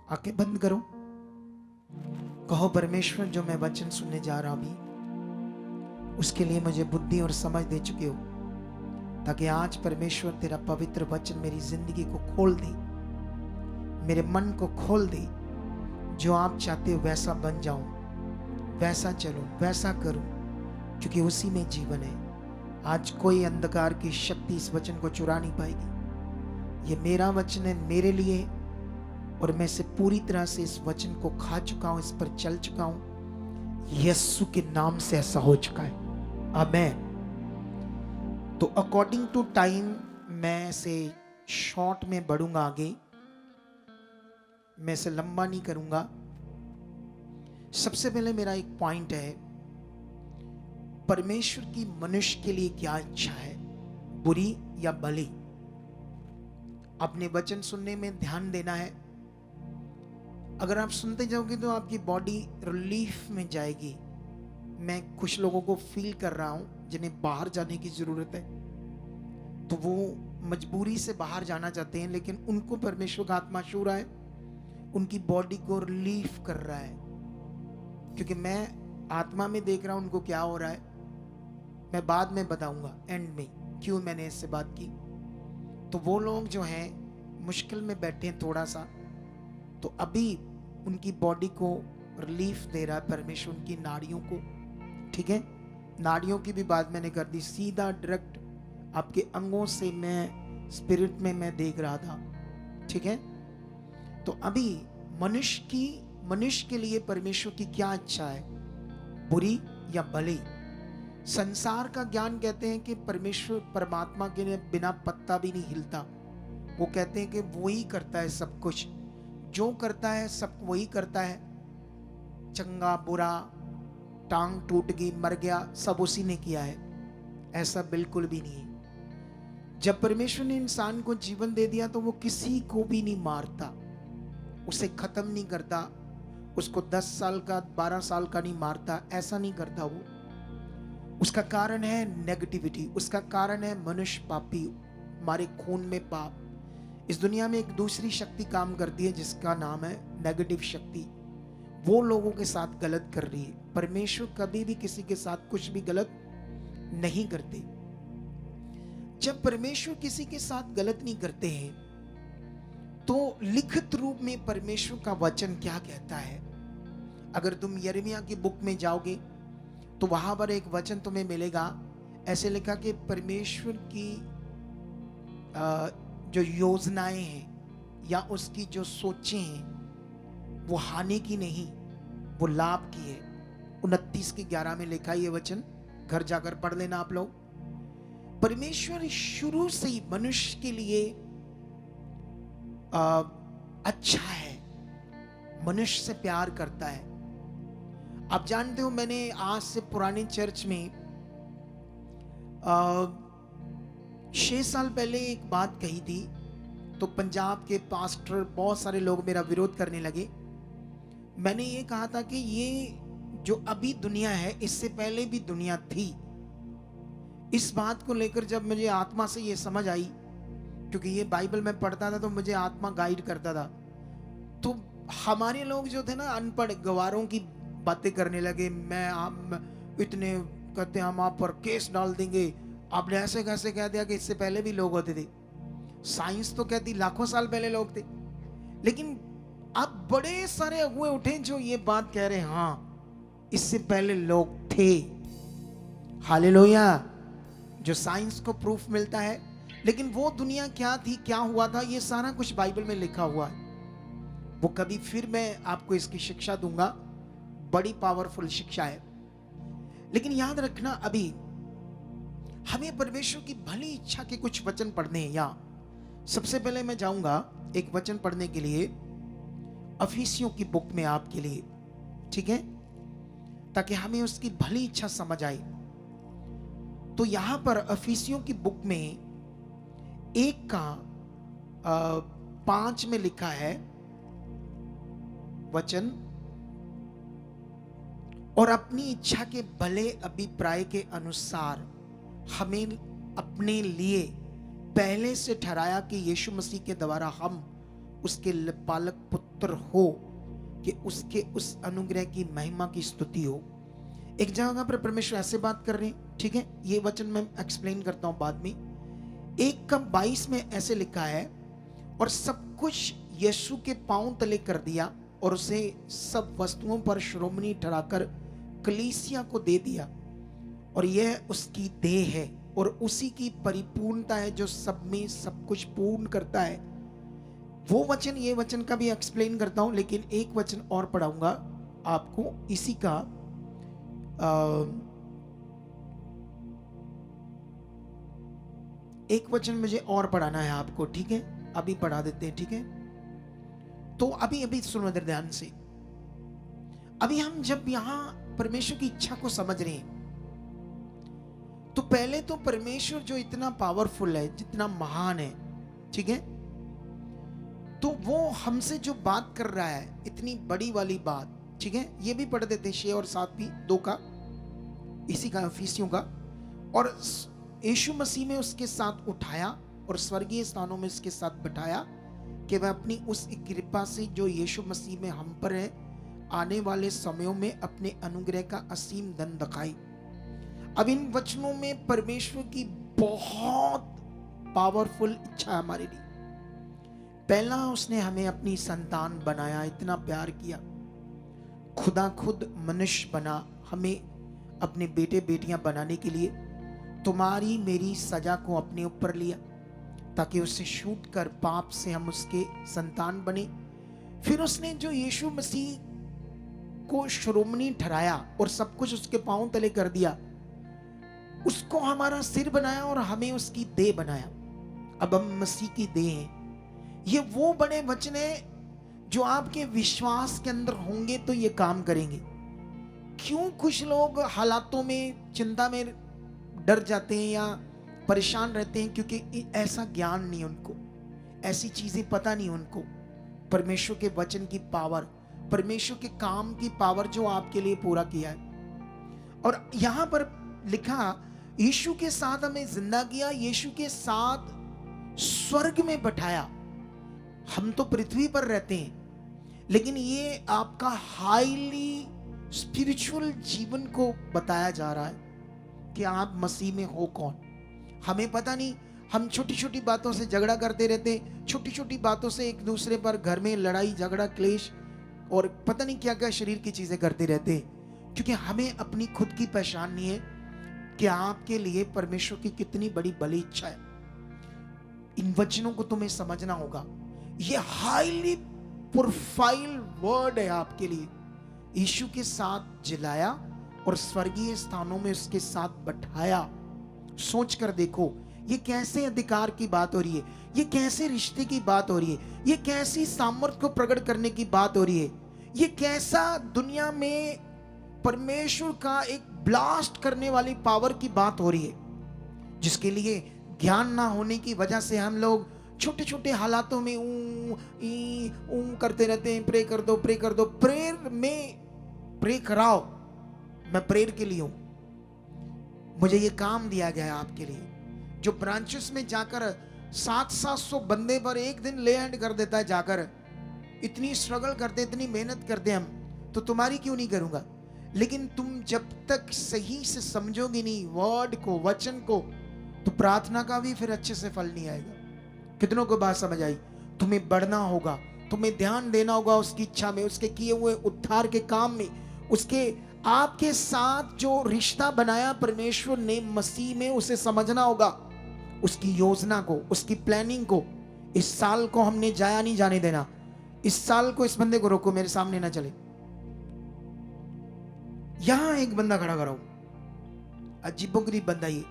आंखें बंद करो, कहो परमेश्वर जो मैं वचन सुनने जा रहा अभी, उसके लिए मुझे बुद्धि और समझ दे चुके हो, ताकि आज परमेश्वर तेरा पवित्र वचन मेरी जिंदगी को खोल दे, मेरे मन को खोल दे। जो आप चाहते हो वैसा बन जाऊं, वैसा चलूं, वैसा करूं, क्योंकि उसी में जीवन है। आज कोई अंधकार की शक्ति इस वचन को चुरा नहीं पाएगी। ये मेरा वचन है मेरे लिए, और मैं से पूरी तरह से इस वचन को खा चुका हूं, इस पर चल चुका हूं। यीशु के नाम से ऐसा हो चुका है। आमीन। तो अकॉर्डिंग टू टाइम मैं से शॉर्ट में बढ़ूंगा आगे, मैं से लंबा नहीं करूंगा। सबसे पहले मेरा एक पॉइंट है, परमेश्वर की मनुष्य के लिए क्या इच्छा है, बुरी या भली। अपने वचन सुनने में ध्यान देना है। अगर आप सुनते जाओगे तो आपकी बॉडी रिलीफ में जाएगी। मैं कुछ लोगों को फील कर रहा हूं जिन्हें बाहर जाने की जरूरत है, तो वो मजबूरी से बाहर जाना चाहते हैं, लेकिन उनको परमेश्वर का आत्मा छू रहा है, उनकी बॉडी को रिलीफ कर रहा है। क्योंकि मैं आत्मा में देख रहा हूं उनको क्या हो रहा है। मैं बाद में बताऊंगा एंड में क्यों मैंने इससे बात की। तो वो लोग जो हैं मुश्किल में बैठे हैं थोड़ा सा, तो अभी उनकी बॉडी को रिलीफ दे रहा है परमेश्वर, उनकी नाड़ियों को। ठीक है, नाड़ियों की भी बात मैंने कर दी, सीधा डायरेक्ट आपके अंगों से मैं स्पिरिट में मैं देख रहा था। ठीक है, तो अभी मनुष्य के लिए परमेश्वर की क्या इच्छा है, बुरी या भली। संसार का ज्ञान कहते हैं कि परमेश्वर परमात्मा के लिए बिना पत्ता भी नहीं हिलता। वो कहते हैं कि वो ही करता है सब कुछ, जो करता है सब वही करता है। चंगा बुरा, टांग टूट गई, मर गया, सब उसी ने किया है। ऐसा बिल्कुल भी नहीं है। जब परमेश्वर ने इंसान को जीवन दे दिया तो वो किसी को भी नहीं मारता, उसे खत्म नहीं करता, उसको 10 साल का 12 साल का नहीं मारता, ऐसा नहीं करता वो। उसका कारण है नेगेटिविटी, उसका कारण है मनुष्य पापी, हमारे खून में पाप। इस दुनिया में एक दूसरी शक्ति काम करती है जिसका नाम है नेगेटिव शक्ति। वो लोगों के साथ गलत कर रही है। परमेश्वर कभी भी किसी के साथ कुछ भी गलत नहीं करते। जब परमेश्वर किसी के साथ गलत नहीं करते हैं तो लिखित रूप में परमेश्वर का वचन क्या कहता है। अगर तुम यिर्मयाह की बुक में जाओगे तो वहां पर एक वचन तुम्हें मिलेगा, ऐसे लिखा कि परमेश्वर की जो योजनाएं हैं या उसकी जो सोचें हैं वो हानि की नहीं, वो लाभ की है। 29:11 में लिखा ये वचन, घर जाकर पढ़ लेना आप लोग। परमेश्वर शुरू से ही मनुष्य के लिए अच्छा है, मनुष्य से प्यार करता है। आप जानते हो, मैंने आज से पुरानी चर्च में 6 साल पहले एक बात कही थी, तो पंजाब के पास्टर बहुत सारे लोग मेरा विरोध करने लगे। मैंने ये कहा था कि ये जो अभी दुनिया है इससे पहले भी दुनिया थी। इस बात को लेकर जब मुझे आत्मा से ये समझ आई, क्योंकि ये बाइबल में पढ़ता था तो मुझे आत्मा गाइड करता था, तो हमारे लोग जो थे ना अनपढ़ गवारों की बातें करने लगे। हम इतने कहते हम आप पर केस डाल देंगे, आपने ऐसे कैसे कह दिया कि इससे पहले भी लोग होते थे। साइंस तो कहती लाखों साल पहले लोग थे, लेकिन अब बड़े सारे अगुए उठे जो ये बात कह रहे हैं, हाँ इससे पहले लोग थे। हालेलुया। जो साइंस को प्रूफ मिलता है, लेकिन वो दुनिया क्या थी, क्या हुआ था, ये सारा कुछ बाइबल में लिखा हुआ है। वो कभी फिर मैं आपको इसकी शिक्षा दूंगा, बड़ी पावरफुल शिक्षा है। लेकिन याद रखना, अभी हमें परमेश्वर की भली इच्छा के कुछ वचन पढ़ने हैं। या सबसे पहले मैं जाऊंगा एक वचन पढ़ने के लिए अफिसियों की बुक में आपके लिए, ठीक है, ताकि हमें उसकी भली इच्छा समझ आए। तो यहां पर अफिसियों की बुक में 1:5 में लिखा है वचन, और अपनी इच्छा के भले अभिप्राय के अनुसार हमें अपने लिए पहले से ठहराया कि यीशु मसीह के द्वारा हम उसके पालक पुत्र हो, कि उसके उस अनुग्रह की महिमा की स्तुति हो। एक जगह पर परमेश्वर ऐसे बात कर रहे हैं, ठीक है, ये वचन मैं एक्सप्लेन करता हूं बाद में। 1:22 में ऐसे लिखा है, और सब कुछ यीशु के पांव तले कर दिया और उसे सब वस्तुओं पर शिरोमणि ठहराकर कलीसिया को दे दिया, और यह उसकी देह है और उसी की परिपूर्णता है जो सब में सब कुछ पूर्ण करता है। वो वचन, ये वचन का भी एक्सप्लेन करता हूं, लेकिन एक वचन और पढ़ाऊंगा आपको इसी का। एक वचन मुझे और पढ़ाना है आपको, ठीक है, अभी पढ़ा देते हैं, ठीक है। तो अभी सुनो इधर ध्यान से। अभी हम जब यहां परमेश्वर की इच्छा को समझ रहे हैं, तो पहले तो परमेश्वर जो इतना पावरफुल है, जितना महान है, ठीक है, तो वो हमसे जो बात कर रहा है, इतनी बड़ी वाली बात, ठीक है, ये भी पढ़ देते 6 और 7 भी, 2 का, इसी का इफिसियों का। और यीशु मसीह में उसके साथ उठाया और स्वर्गीय स्थानों में उसके साथ बिठाया, कि वह अपनी उस कृपा से जो यीशु मसीह में हम पर है, आने वाले समयों में अपने अनुग्रह का असीम धन दिखाई। अब इन वचनों में परमेश्वर की बहुत पावरफुल इच्छा है हमारे लिए। पहला, उसने हमें अपनी संतान बनाया, इतना प्यार किया, खुदा खुद मनुष्य बना हमें अपने बेटे बेटियां बनाने के लिए, तुम्हारी मेरी सजा को अपने ऊपर लिया ताकि उससे छूट कर पाप से हम उसके संतान बने। फिर उसने जो यीशु मसीह को शिरोमणि ठहराया और सब कुछ उसके पांव तले कर दिया, उसको हमारा सिर बनाया और हमें उसकी देह बनाया। अब हम मसीह की देह हैं। ये वो बड़े वचन है जो आपके विश्वास के अंदर होंगे तो ये काम करेंगे। क्यों कुछ लोग हालातों में, चिंता में डर जाते हैं या परेशान रहते हैं? क्योंकि ऐसा ज्ञान नहीं उनको, ऐसी चीजें पता नहीं उनको। परमेश्वर के वचन की पावर, परमेश्वर के काम की पावर जो आपके लिए पूरा किया है। और यहां पर लिखा, यीशु के साथ हमें जिंदा किया, यीशु के साथ स्वर्ग में बैठाया। हम तो पृथ्वी पर रहते हैं, लेकिन ये आपका हाईली स्पिरिचुअल जीवन को बताया जा रहा है कि आप मसीह में हो कौन। हमें पता नहीं, हम छोटी छोटी बातों से झगड़ा करते रहते, छोटी छोटी बातों से एक दूसरे पर घर में लड़ाई झगड़ा क्लेश और पता नहीं क्या क्या शरीर की चीजें करते रहते, क्योंकि हमें अपनी खुद की पहचान नहीं है कि आपके लिए परमेश्वर की कितनी बड़ी भली इच्छा है। इन वचनों को तुम्हें समझना होगा। ये हाईली प्रोफाइल वर्ड है आपके लिए। यीशु के साथ जिलाया और स्वर्गीय स्थानों में उसके साथ बैठाया। सोच कर देखो, ये कैसे अधिकार की बात हो रही है, ये कैसे रिश्ते की बात हो रही है, ये कैसी सामर्थ्य को प्रकट करने की बात हो रही है, ये कैसा दुनिया में परमेश्वर का एक ब्लास्ट करने वाली पावर की बात हो रही है, जिसके लिए ज्ञान ना होने की वजह से हम लोग छोटे छोटे हालातों में करते रहते हैं। प्रे कर दो, प्रे कर दो। प्रेयर में प्रे कराओ, मैं प्रेयर के लिए हूं, मुझे ये काम दिया गया है आपके लिए। जो ब्रांचेस में जाकर 700-700 बंदे पर एक दिन ले हैंड कर देता है, जाकर इतनी स्ट्रगल करते, इतनी मेहनत करते हम, तो तुम्हारी क्यों नहीं करूंगा? लेकिन तुम जब तक सही से समझोगे नहीं वर्ड को, वचन को, तो प्रार्थना का भी फिर अच्छे से फल नहीं आएगा। कितनों को बात समझ आई? तुम्हें बढ़ना होगा, तुम्हें ध्यान देना होगा उसकी इच्छा में, उसके किए हुए उद्धार के काम में, उसके आपके साथ जो रिश्ता बनाया परमेश्वर ने मसीह में, उसे समझना होगा, उसकी योजना को, उसकी प्लानिंग को। इस साल को हमने जाया नहीं जाने देना। इस साल को इस बंदे को रोको, मेरे सामने ना चले। यहां एक बंदा खड़ा कराओ, अजीबोगरीब बंदा। ये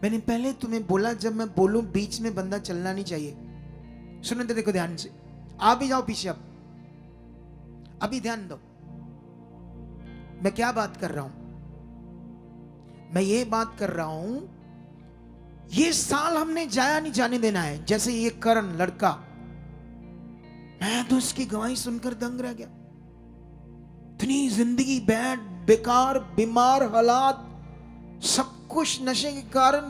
मैंने पहले तुम्हें बोला, जब मैं बोलूं बीच में बंदा चलना नहीं चाहिए। सुनो तो देखो ध्यान से, आप भी जाओ पीछे। अब अभी ध्यान दो, मैं क्या बात कर रहा हूं। मैं ये बात कर रहा हूं, ये साल हमने जाया नहीं जाने देना है। जैसे ये करण लड़का, मैं तो उसकी गवाही सुनकर दंग रह गया। इतनी जिंदगी बैड, बेकार, बीमार हालात, सब कुछ नशे के कारण,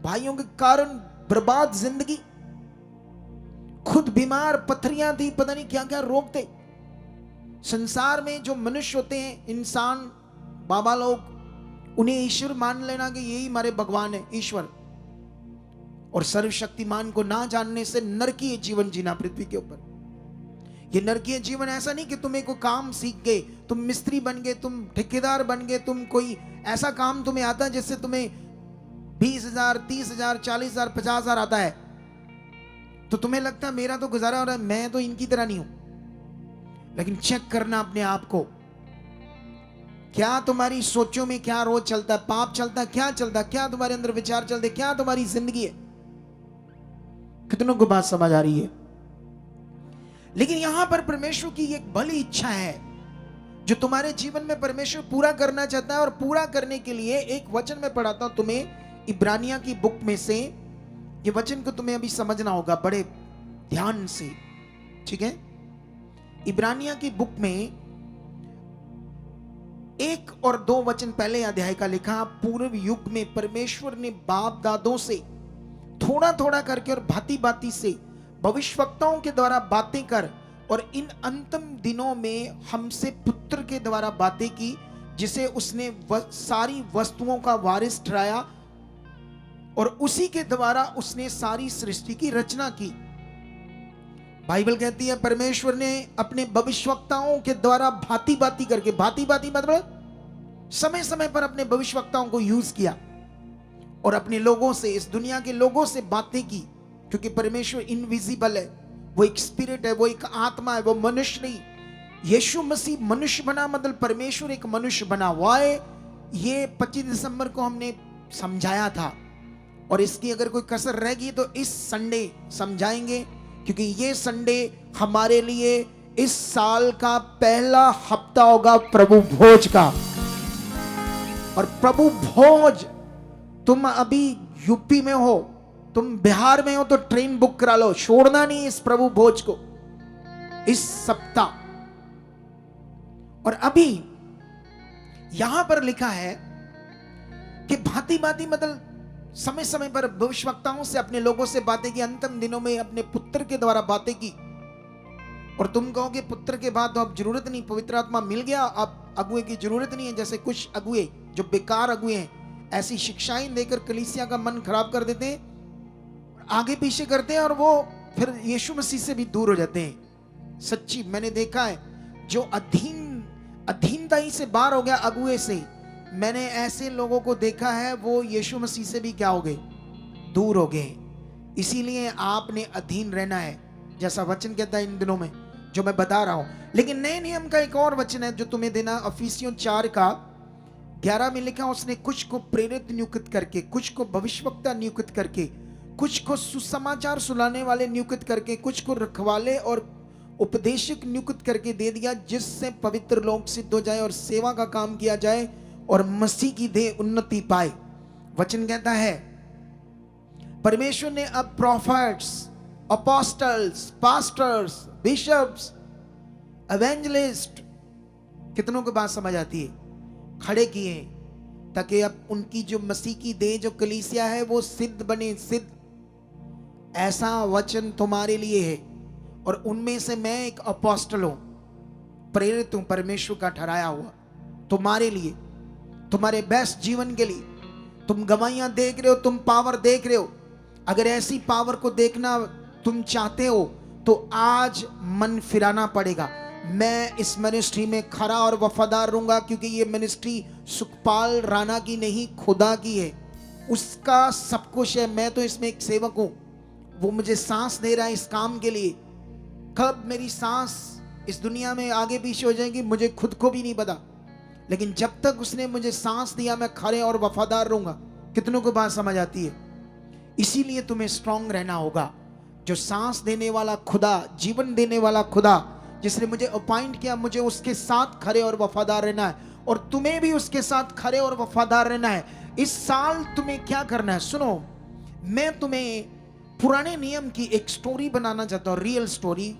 भाइयों के कारण बर्बाद जिंदगी, खुद बीमार, पथरियां थी, पता नहीं क्या क्या रोग थे। संसार में जो मनुष्य होते हैं, इंसान, बाबा लोग, उन्हें ईश्वर मान लेना कि यही हमारे भगवान है, ईश्वर, और सर्वशक्तिमान को ना जानने से नरकीय जीवन जीना पृथ्वी के ऊपर। ये नरकीय जीवन ऐसा नहीं कि तुम एक काम सीख गए, तुम मिस्त्री बन गए, तुम ठेकेदार बन गए, तुम कोई ऐसा काम तुम्हें आता है जिससे तुम्हें 20,000, 30,000, 40,000, 50,000 आता है, तो तुम्हें लगता है मेरा तो गुजारा हो रहा है, मैं तो इनकी तरह नहीं हूं। लेकिन चेक करना अपने आप को, क्या तुम्हारी सोचों में क्या रोज चलता है, पाप चलता है, क्या चलता है, क्या तुम्हारे अंदर विचार चलते, क्या तुम्हारी जिंदगी है। कितनों को बात समझ आ रही है? लेकिन यहां पर परमेश्वर की एक भली इच्छा है जो तुम्हारे जीवन में परमेश्वर पूरा करना चाहता है, और पूरा करने के लिए एक वचन में पढ़ाता हूं तुम्हें इब्रानिया की बुक में से। ये वचन को तुम्हें अभी समझना होगा बड़े ध्यान से, ठीक है? इब्रानिया की बुक में 1 और 2 वचन पहले अध्याय का लिखा, पूर्व युग में परमेश्वर ने बाप दादों से थोड़ा थोड़ा करके और भांति भांति से भविष्यवक्ताओं के द्वारा बातें कर, और इन अंतिम दिनों में हमसे पुत्र के द्वारा बातें की, जिसे उसने सारी वस्तुओं का वारिस ठहराया, और उसी के द्वारा उसने सारी सृष्टि की रचना की। बाइबल कहती है परमेश्वर ने अपने भविष्यवक्ताओं के द्वारा भांति भांति करके, भांति भांति मतलब समय समय पर अपने भविष्यवक्ताओं को यूज किया और अपने लोगों से, इस दुनिया के लोगों से बातें की, क्योंकि परमेश्वर इनविजिबल है, वो एक स्पिरिट है, वो एक आत्मा है, वो मनुष्य नहीं। यीशु मसीह मनुष्य बना मतलब परमेश्वर एक मनुष्य बना हुआ है। ये 25 दिसंबर को हमने समझाया था, और इसकी अगर कोई कसर रह गई तो इस संडे समझाएंगे, क्योंकि ये संडे हमारे लिए इस साल का पहला हफ्ता होगा प्रभु भोज का। और प्रभु भोज, तुम अभी यूपी में हो, तुम बिहार में हो, तो ट्रेन बुक करा लो, छोड़ना नहीं इस प्रभु भोज को इस सप्ताह। और अभी यहां पर लिखा है कि भांति भांति मतलब समय समय पर भविष्यवक्ताओं से अपने लोगों से बातें की, अंतिम दिनों में अपने पुत्र के द्वारा बातें की। और तुम कहोगे पुत्र के बाद तो अब जरूरत नहीं, पवित्र आत्मा मिल गया, अब अगुए की जरूरत नहीं है। जैसे कुछ अगुए जो बेकार अगुए हैं, ऐसी शिक्षाएं देकर कलीसिया का मन खराब कर देते हैं, आगे पीछे करते हैं, और वो फिर यीशु मसीह से भी दूर हो जाते हैं। सच्ची मैंने देखा है, जो अधीनता ही से बाहर हो गया अगुए से, मैंने ऐसे लोगों को देखा है वो यीशु मसीह से भी क्या हो गए, दूर हो गए। इसीलिए आपने अधीन रहना है, जैसा वचन कहता है इन दिनों में जो मैं बता रहा हूं। लेकिन नए नियम का एक और वचन है जो तुम्हें देना, इफिसियों 4 का 11 में लिखा, उसने कुछ को प्रेरित नियुक्त करके, कुछ को भविष्यवक्ता नियुक्त करके, कुछ को सुसमाचार सुनाने वाले नियुक्त करके, कुछ को रखवाले और उपदेशक नियुक्त करके दे दिया, जिससे पवित्र लोग सिद्ध हो जाए और सेवा का काम किया जाए और मसीह की देह उन्नति पाए। वचन कहता है परमेश्वर ने अब prophets, apostles, pastors, bishops, evangelist, कितनों को बात समझ आती है, खड़े किए, ताकि अब उनकी जो मसीह की देह जो कलीसिया है वो सिद्ध बने, सिद्ध। ऐसा वचन तुम्हारे लिए है, और उनमें से मैं एक अपोस्टल हूं, प्रेरित हूं, परमेश्वर का ठहराया हुआ, तुम्हारे लिए, तुम्हारे बेस्ट जीवन के लिए। तुम गवाहियां देख रहे हो, तुम पावर देख रहे हो, अगर ऐसी पावर को देखना तुम चाहते हो तो आज मन फिराना पड़ेगा। मैं इस मिनिस्ट्री में खरा और वफादार रहूंगा, क्योंकि ये मिनिस्ट्री सुखपाल राणा की नहीं, खुदा की है, उसका सब कुछ है। मैं तो इसमें एक सेवक हूं, वो मुझे सांस दे रहा है इस काम के लिए। कब मेरी सांस इस दुनिया में आगे पीछे हो जाएगी मुझे खुद को भी नहीं पता, लेकिन जब तक उसने मुझे सांस दिया मैं खरे और वफादार रहूंगा। कितनों को बात समझ आती है? इसीलिए तुम्हें स्ट्रांग रहना होगा। जो सांस देने वाला खुदा, जीवन देने वाला खुदा, जिसने मुझे अपॉइंट किया, मुझे उसके साथ खरे और वफादार रहना है, और तुम्हें भी उसके साथ खरे और वफादार रहना है। इस साल तुम्हें क्या करना है सुनो, मैं तुम्हें पुराने नियम की एक स्टोरी बनाना चाहता हूं, रियल स्टोरी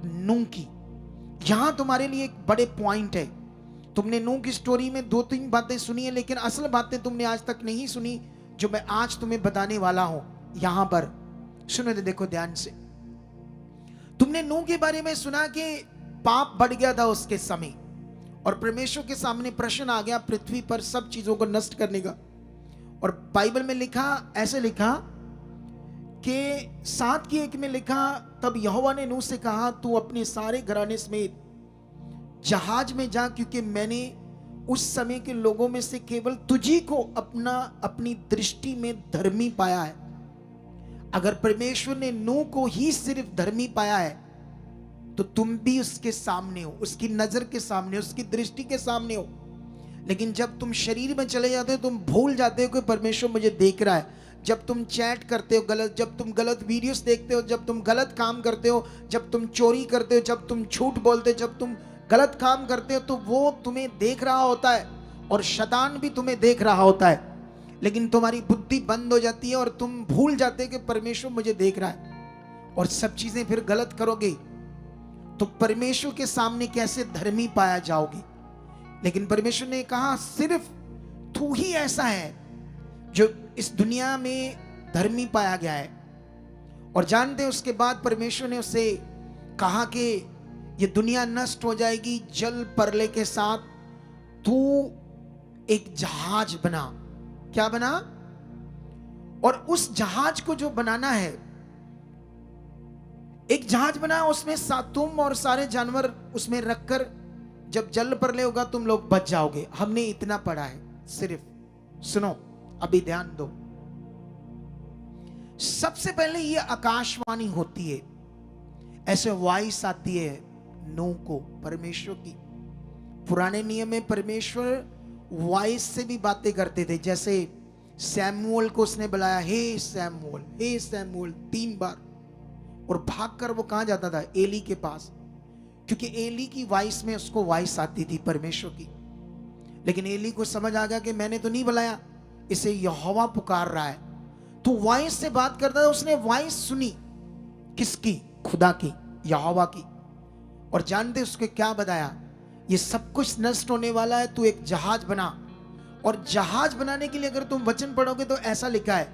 नूह की। यहां तुम्हारे लिए एक बड़े पॉइंट है। तुमने नूह की स्टोरी में 2-3 बातें सुनी है, लेकिन असल बातें तुमने आज तक नहीं सुनी, जो मैं आज तुम्हें बताने वाला हूं। यहां पर सुनो, देखो ध्यान से। तुमने नूह के बारे में सुना कि पाप बढ़ गया था उसके समय, और परमेश्वर के सामने प्रश्न आ गया पृथ्वी पर सब चीजों को नष्ट करने का। और बाइबल में लिखा, ऐसे लिखा कि 7:1 में लिखा, तब यहोवा ने नूह से कहा, तू अपने सारे घराने समेत जहाज में जा, क्योंकि मैंने उस समय के लोगों में से केवल तुझी को अपनी दृष्टि में धर्मी पाया है। अगर परमेश्वर ने नूह को ही सिर्फ धर्मी पाया है, तो तुम भी उसके सामने हो, उसकी नजर के सामने, उसकी दृष्टि के सामने हो। लेकिन जब तुम शरीर में चले जाते हो, तुम भूल जाते हो कि परमेश्वर मुझे देख रहा है। जब तुम चैट करते हो गलत, जब तुम गलत वीडियोस देखते हो, जब तुम गलत काम करते हो, जब तुम चोरी करते हो, जब तुम झूठ बोलते हो, जब तुम गलत काम करते हो, तो वो तुम्हें देख रहा होता है और शैतान भी तुम्हें देख रहा होता है। लेकिन तुम्हारी बुद्धि बंद हो जाती है और तुम भूल जाते हो कि परमेश्वर मुझे देख रहा है, और सब चीजें फिर गलत करोगे तो परमेश्वर के सामने कैसे धर्मी पाया जाओगे। लेकिन परमेश्वर ने कहा, सिर्फ तू ही ऐसा है जो इस दुनिया में धर्मी पाया गया है। और जानते हैं, उसके बाद परमेश्वर ने उसे कहा कि ये दुनिया नष्ट हो जाएगी जल प्रलय के साथ, तू एक जहाज बना। क्या बना? और उस जहाज को जो बनाना है, एक जहाज बना, उसमें तुम और सारे जानवर उसमें रखकर जब जल प्रलय होगा तुम लोग बच जाओगे। हमने इतना पढ़ा है सिर्फ। सुनो, अभी ध्यान दो। सबसे पहले ये आकाशवाणी होती है, ऐसे वॉइस आती है नूह को परमेश्वर की। पुराने नियम में परमेश्वर वॉइस से भी बातें करते थे। जैसे सैमुअल को उसने बुलाया, हे सैमुअल, हे सैमुअल 3 बार, और भागकर वो कहां जाता था? एली के पास, क्योंकि एली की वॉइस में उसको वॉइस आती थी परमेश्वर की। लेकिन एली को समझ आ गया कि मैंने तो नहीं बुलाया, इसे यहोवा पुकार रहा है, तो वॉइस से बात करता था। उसने वॉइस सुनी, किसकी? खुदा की, यहोवा की। और जानते उसके क्या बताया? ये सब कुछ नष्ट होने वाला है, तू एक जहाज बना। और जहाज बनाने के लिए अगर तुम वचन पढ़ोगे तो ऐसा लिखा है,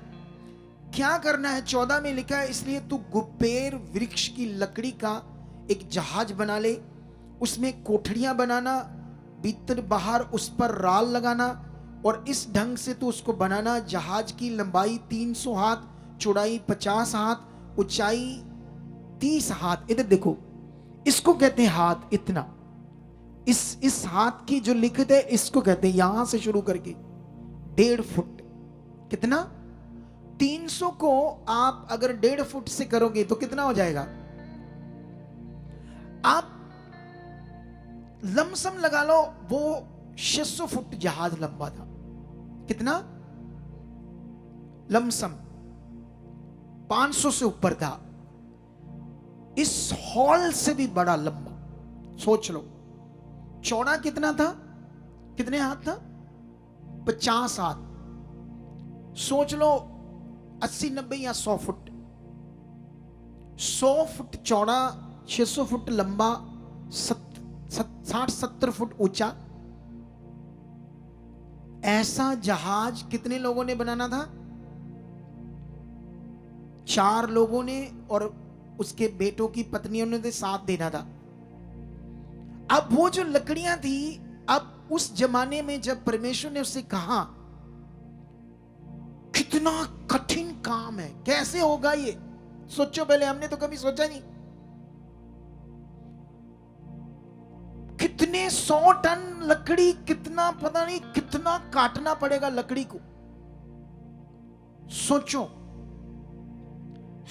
क्या करना है? 14 में लिखा है, इसलिए तू गुप्पेर वृक्ष की लकड़ी का एक जहाज बना ले, उसमें कोठरियां बनाना, भीतर बाहर उस पर राल लगाना, और इस ढंग से तू उसको बनाना। जहाज की लंबाई 300 हाथ, चौड़ाई 50 हाथ, ऊंचाई 30 हाथ। इधर देखो, इसको कहते हैं हाथ, इतना। इस हाथ की जो लिखित है, इसको कहते हैं यहां से शुरू करके 1.5 फुट। कितना? 300 को आप अगर 1.5 फुट से करोगे तो कितना हो जाएगा? आप लमसम लगा लो, वो 600 फुट जहाज लंबा था। कितना? लमसम 500 से ऊपर था। इस हॉल से भी बड़ा लंबा, सोच लो। चौड़ा कितना था? कितने हाथ था? 50 हाथ। सोच लो 80, 90 या 100 फुट। 100 फुट चौड़ा, 600 फुट लंबा, 60-70 फुट ऊंचा। ऐसा जहाज कितने लोगों ने बनाना था? 4 लोगों ने, और उसके बेटों की पत्नियों ने तो साथ देना था। अब वो जो लकड़ियां थी, अब उस जमाने में जब परमेश्वर ने उससे कहा, कितना कठिन काम है, कैसे होगा ये? सोचो पहले, हमने तो कभी सोचा नहीं। कितने 100 टन लकड़ी, कितना पता नहीं कितना काटना पड़ेगा लकड़ी को। सोचो,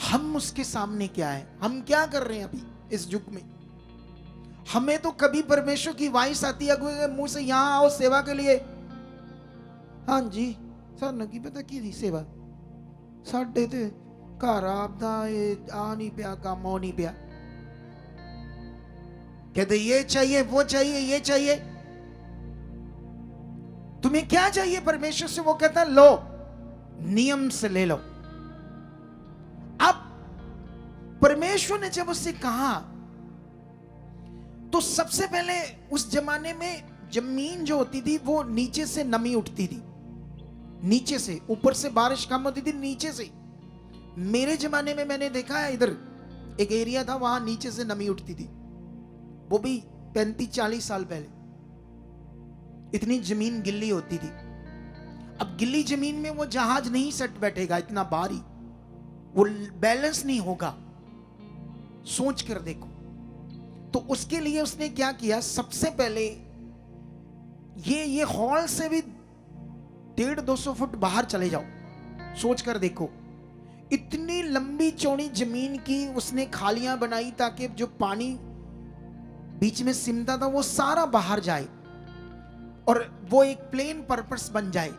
हम उसके सामने क्या है? हम क्या कर रहे हैं अभी इस युग में? हमें तो कभी परमेश्वर की वॉइस आती है मुंह से, यहां आओ सेवा के लिए। हाँ जी सर, नकी पता की थी सेवा साढ़े ते घर आपदा आ नहीं पिया, काम हो नहीं पिया। कहते ये चाहिए, वो चाहिए, ये चाहिए। तुम्हें क्या चाहिए परमेश्वर से? वो कहता लो, नियम से ले लो। अब परमेश्वर ने जब उससे कहा, तो सबसे पहले उस जमाने में जमीन जो होती थी वो नीचे से नमी उठती थी, नीचे से। ऊपर से बारिश कम होती थी, नीचे से। मेरे जमाने में मैंने देखा है, इधर एक एरिया था, वहां नीचे से नमी उठती थी, वो भी 35-40 साल पहले। इतनी जमीन गिल्ली होती थी। अब गिल्ली जमीन में वो जहाज नहीं सट बैठेगा, इतना भारी, वो बैलेंस नहीं होगा। सोच कर देखो। तो उसके लिए उसने क्या किया, सबसे पहले ये हॉल से भी 150-200 फुट बाहर चले जाओ। सोच कर देखो, इतनी लंबी चौड़ी जमीन की उसने खालियां बनाई ताकि जो पानी बीच में सिमटा था वो सारा बाहर जाए और वो एक प्लेन पर्पस बन जाए।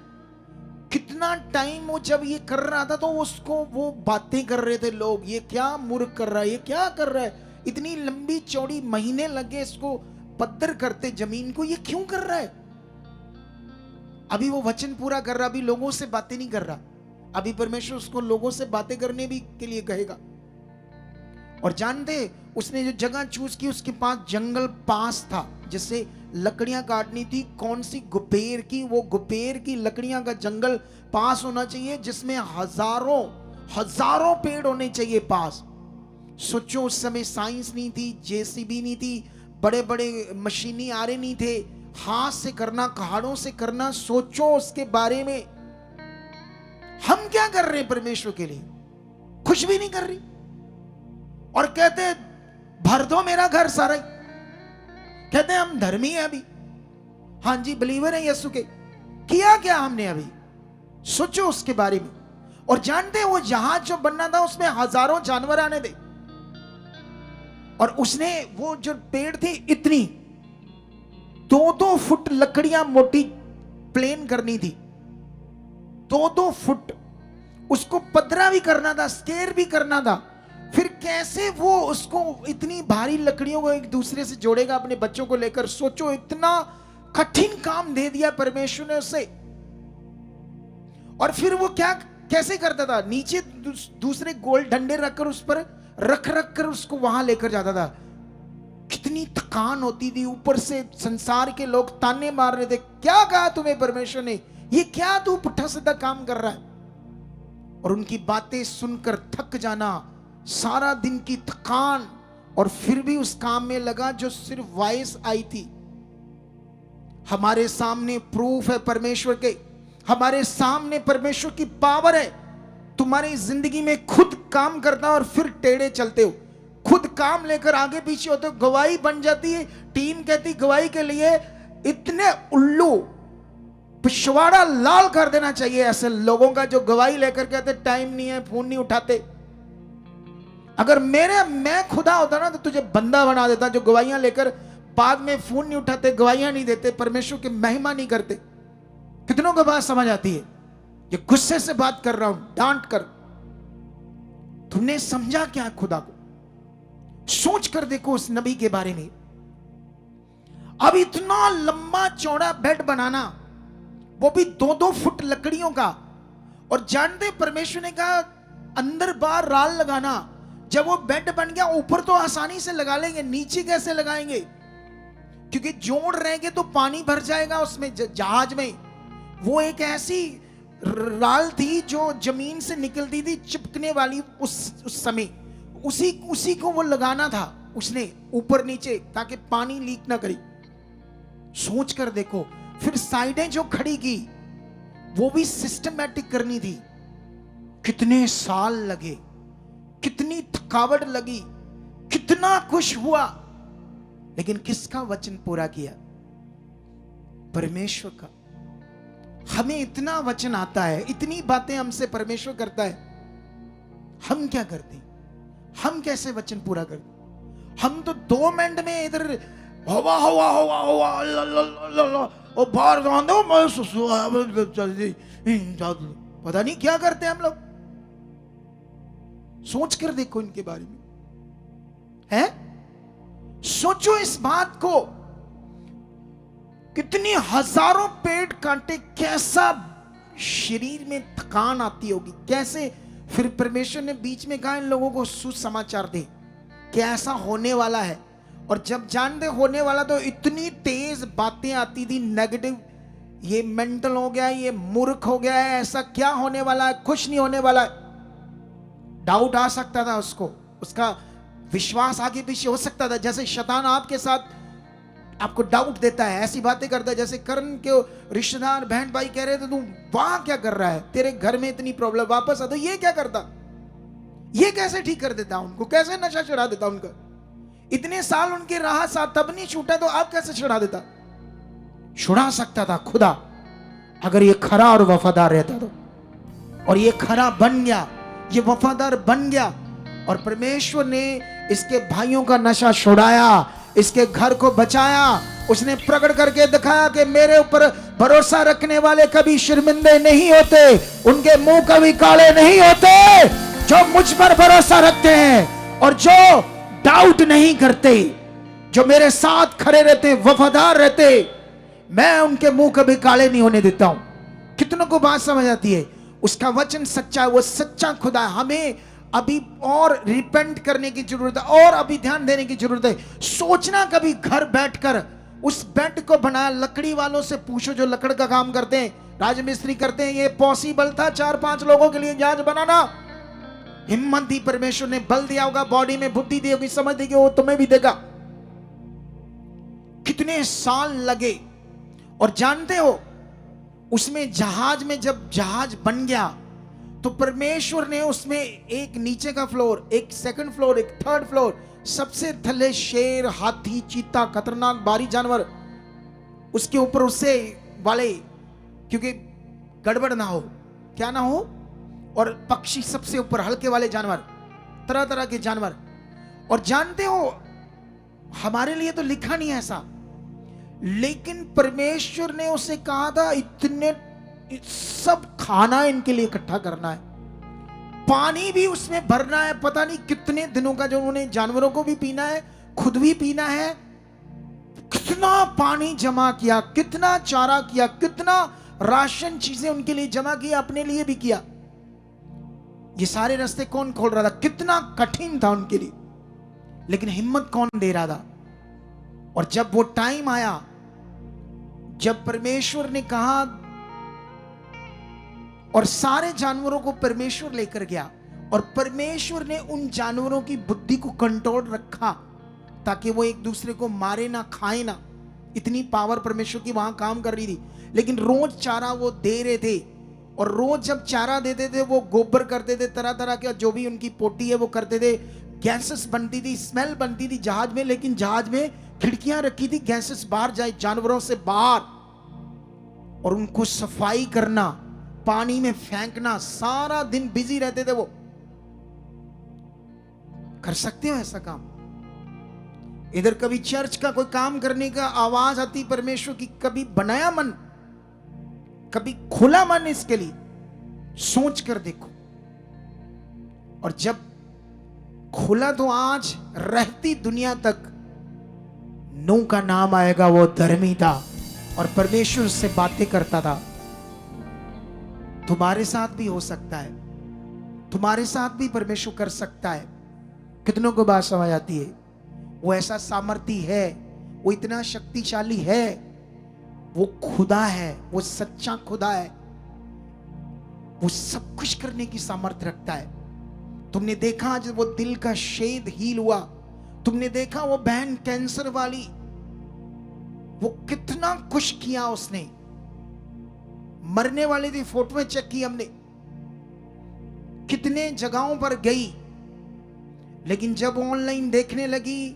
कितना टाइम वो जब ये कर रहा था तो उसको वो बातें कर रहे थे लोग, ये क्या मूर्ख कर रहा है, ये क्या कर रहा है, इतनी लंबी चौड़ी, महीने लगे इसको पत्थर करते जमीन को, ये क्यों कर रहा है। अभी वो वचन पूरा कर रहा, अभी लोगों से बातें नहीं कर रहा, अभी परमेश्वर उसको लोगों से बातें करने भी के लिए कहेगा। और जानते, उसने जो जगह चूज की उसके पास जंगल पास था, जिससे लकड़ियां काटनी थी, कौन सी, गुपेर की। वो गुपेर की लकड़ियां का जंगल पास होना चाहिए जिसमें हजारों पेड़ होने चाहिए पास। सोचो, उस समय साइंस नहीं थी, जेसीबी नहीं थी, बड़े बड़े मशीनी आरे नहीं थे, हाथ से करना, पहाड़ों से करना। सोचो उसके बारे में। हम क्या कर रहे हैं परमेश्वर के लिए, कुछ भी नहीं कर रही, और कहते भर दो मेरा घर सारा। कहते हम धर्मी हैं अभी, हाँ जी बिलीवर है यीशु के। किया क्या हमने अभी, सोचो उसके बारे में। और जानते वो जहाज जो बनना था उसमें हजारों जानवर आने थे, और उसने वो जो पेड़ थी इतनी 2-2 फुट लकड़ियां मोटी प्लेन करनी थी, 2-2 फुट। उसको पदरा भी करना था, स्केर भी करना था। फिर कैसे वो उसको इतनी भारी लकड़ियों को एक दूसरे से जोड़ेगा अपने बच्चों को लेकर। सोचो, इतना कठिन काम दे दिया परमेश्वर ने उसे। और फिर वो क्या कैसे करता था, नीचे दूसरे गोल डंडे रखकर उस पर रख कर उसको वहां लेकर जाता था। कितनी थकान होती थी, ऊपर से संसार के लोग ताने मार रहे थे, क्या कहा तुम्हें परमेश्वर ने, ये क्या तू पुट्ठा सीधा काम कर रहा है। और उनकी बातें सुनकर थक जाना, सारा दिन की थकान, और फिर भी उस काम में लगा जो सिर्फ वॉइस आई थी। हमारे सामने प्रूफ है परमेश्वर के, हमारे सामने परमेश्वर की पावर है। तुम्हारी जिंदगी में खुद काम करता और फिर टेढ़े चलते हो, खुद काम लेकर आगे पीछे होते हो, गवाही बन जाती है। टीम कहती गवाही के लिए इतने उल्लू, पिछवाड़ा लाल कर देना चाहिए ऐसे लोगों का जो गवाही लेकर कहते टाइम नहीं है, फोन नहीं उठाते। अगर मैं खुदा होता ना तो तुझे बंदा बना देता, जो गवाहियां लेकर बाद में फोन नहीं उठाते, गवाहियां नहीं देते, परमेश्वर की महिमा नहीं करते। कितनों को बात समझ आती है, ये गुस्से से बात कर रहा हूं, डांट कर। तुमने समझा क्या खुदा को, सोच कर देखो उस नबी के बारे में। अब इतना लंबा चौड़ा बेड बनाना, वो भी 2-2 फुट लकड़ियों का। और जानते परमेश्वर ने कहा अंदर बाहर राल लगाना। जब वो बेड बन गया, ऊपर तो आसानी से लगा लेंगे, नीचे कैसे लगाएंगे, क्योंकि जोड़ रहेंगे तो पानी भर जाएगा उसमें, जहाज में। वो एक ऐसी राल थी जो जमीन से निकलती थी, चिपकने वाली उस समय, उसी को वो लगाना था उसने ऊपर नीचे, ताकि पानी लीक ना करे। सोच कर देखो, फिर साइडें जो खड़ी की वो भी सिस्टमैटिक करनी थी। कितने साल लगे, कितनी थकावट लगी, कितना कुछ हुआ, लेकिन किसका वचन पूरा किया, परमेश्वर का। हमें इतना वचन आता है, इतनी बातें हमसे परमेश्वर करता है, हम क्या करते हैं, हम कैसे वचन पूरा करते। हम तो 2 मिनट में इधर हवा हवा हवा हवा और बाहर पता नहीं क्या करते हम लोग। सोच कर देखो इनके बारे में, है सोचो इस बात को। कितनी हजारों पेड़ काटे, कैसा शरीर में थकान आती होगी, कैसे। फिर परमेश्वर ने बीच में कहा इन लोगों को सुसमाचार दे कि ऐसा होने वाला है। और जब जानते होने वाला, तो इतनी तेज बातें आती थी नेगेटिव, ये मेंटल हो गया, ये मूर्ख हो गया है, ऐसा क्या होने वाला है, कुछ नहीं होने वाला है। डाउट आ सकता था उसको, उसका विश्वास आगे पीछे हो सकता था, जैसे शैतान आपके साथ आपको डाउट देता है, ऐसी बातें करता है, जैसे करण के रिश्तेदार बहन भाई कह रहे थे तू वहां क्या कर रहा है, तेरे घर में इतनी प्रॉब्लम, वापस आ तो ये क्या करता, ये कैसे ठीक कर देता, उनको कैसे नशा चढ़ा देता, उनका इतने साल उनके राह साथ तब नहीं छूटा तो आप कैसे छुड़ा देता। छुड़ा सकता था खुदा, अगर ये खरा और वफादार रहता तो। और ये खरा बन गया, ये वफादार बन गया, और परमेश्वर ने इसके भाइयों का नशा छुड़ाया, इसके घर को बचाया। उसने प्रकट करके दिखाया कि मेरे ऊपर भरोसा रखने वाले कभी शर्मिंदे नहीं होते, उनके मुंह कभी काले नहीं होते, जो मुझ पर भरोसा रखते हैं और जो डाउट नहीं करते, जो मेरे साथ खड़े रहते, वफादार रहते, मैं उनके मुंह कभी काले नहीं होने देता हूं। कितनों को बात समझ आती है? उसका वचन सच्चा है, वो सच्चा खुदा। हमें अभी और रिपेंट करने की जरूरत है, और अभी ध्यान देने की जरूरत है। सोचना कभी घर बैठकर उस बेड को बनाया, लकड़ी वालों से पूछो जो लकड़ का काम करते हैं, राजमिस्त्री करते हैं, ये पॉसिबल था 4-5 लोगों के लिए जहाज बनाना? हिम्मत दी, परमेश्वर ने बल दिया होगा, बॉडी में बुद्धि दी होगी, समझ दी कि वो तुम्हें भी देगा। कितने साल लगे। और जानते हो उसमें जहाज में जब जहाज बन गया तो परमेश्वर ने उसमें एक नीचे का फ्लोर, एक सेकंड फ्लोर, एक थर्ड फ्लोर, सबसे थल्ले शेर, हाथी, चीता, खतरनाक भारी जानवर, उसके ऊपर उससे वाले, क्योंकि गड़बड़ ना हो, क्या ना हो, और पक्षी सबसे ऊपर, हल्के वाले जानवर, तरह तरह के जानवर। और जानते हो हमारे लिए तो लिखा नहीं है ऐसा, लेकिन परमेश्वर ने उसे कहा था इतने सब खाना इनके लिए इकट्ठा करना है, पानी भी उसमें भरना है, पता नहीं कितने दिनों का, जो उन्होंने जानवरों को भी पीना है, खुद भी पीना है। कितना पानी जमा किया, कितना चारा किया, कितना राशन चीजें उनके लिए जमा किया, अपने लिए भी किया। ये सारे रास्ते कौन खोल रहा था? कितना कठिन था उनके लिए, लेकिन हिम्मत कौन दे रहा था? और जब वो टाइम आया, जब परमेश्वर ने कहा, और सारे जानवरों को परमेश्वर लेकर गया, और परमेश्वर ने उन जानवरों की बुद्धि को कंट्रोल रखा ताकि वो एक दूसरे को मारे ना, खाए ना। इतनी पावर परमेश्वर की वहां काम कर रही थी। लेकिन रोज चारा वो दे रहे थे, और रोज जब चारा देते थे वो गोबर करते थे, तरह तरह के जो भी उनकी पोटी है वो करते थे। गैसेस बनती थी, स्मेल बनती थी जहाज में, लेकिन जहाज में खिड़कियां रखी थी, गैसेस बाहर जाए जानवरों से बाहर, और उनको सफाई करना, पानी में फेंकना, सारा दिन बिजी रहते थे वो। कर सकते हो ऐसा काम? इधर कभी चर्च का कोई काम करने का आवाज आती परमेश्वर की, कभी बनाया मन, कभी खुला मन इसके लिए? सोच कर देखो। और जब खुला तो आज रहती दुनिया तक नूह का नाम आएगा, वो धर्मी था और परमेश्वर से बातें करता था। तुम्हारे साथ भी हो सकता है, तुम्हारे साथ भी परमेश्वर कर सकता है। कितनों को बात समझ आती है? वो ऐसा सामर्थी है, वो इतना शक्तिशाली है, वो खुदा है, वो सच्चा खुदा है, वो सब कुछ करने की सामर्थ्य रखता है। तुमने देखा जब वो दिल का शेद हील हुआ, तुमने देखा वो बहन कैंसर वाली, वो कितना कुछ किया उसने। मरने वाली थी, फोटोएं चेक की हमने, कितने जगहों पर गई, लेकिन जब ऑनलाइन देखने लगी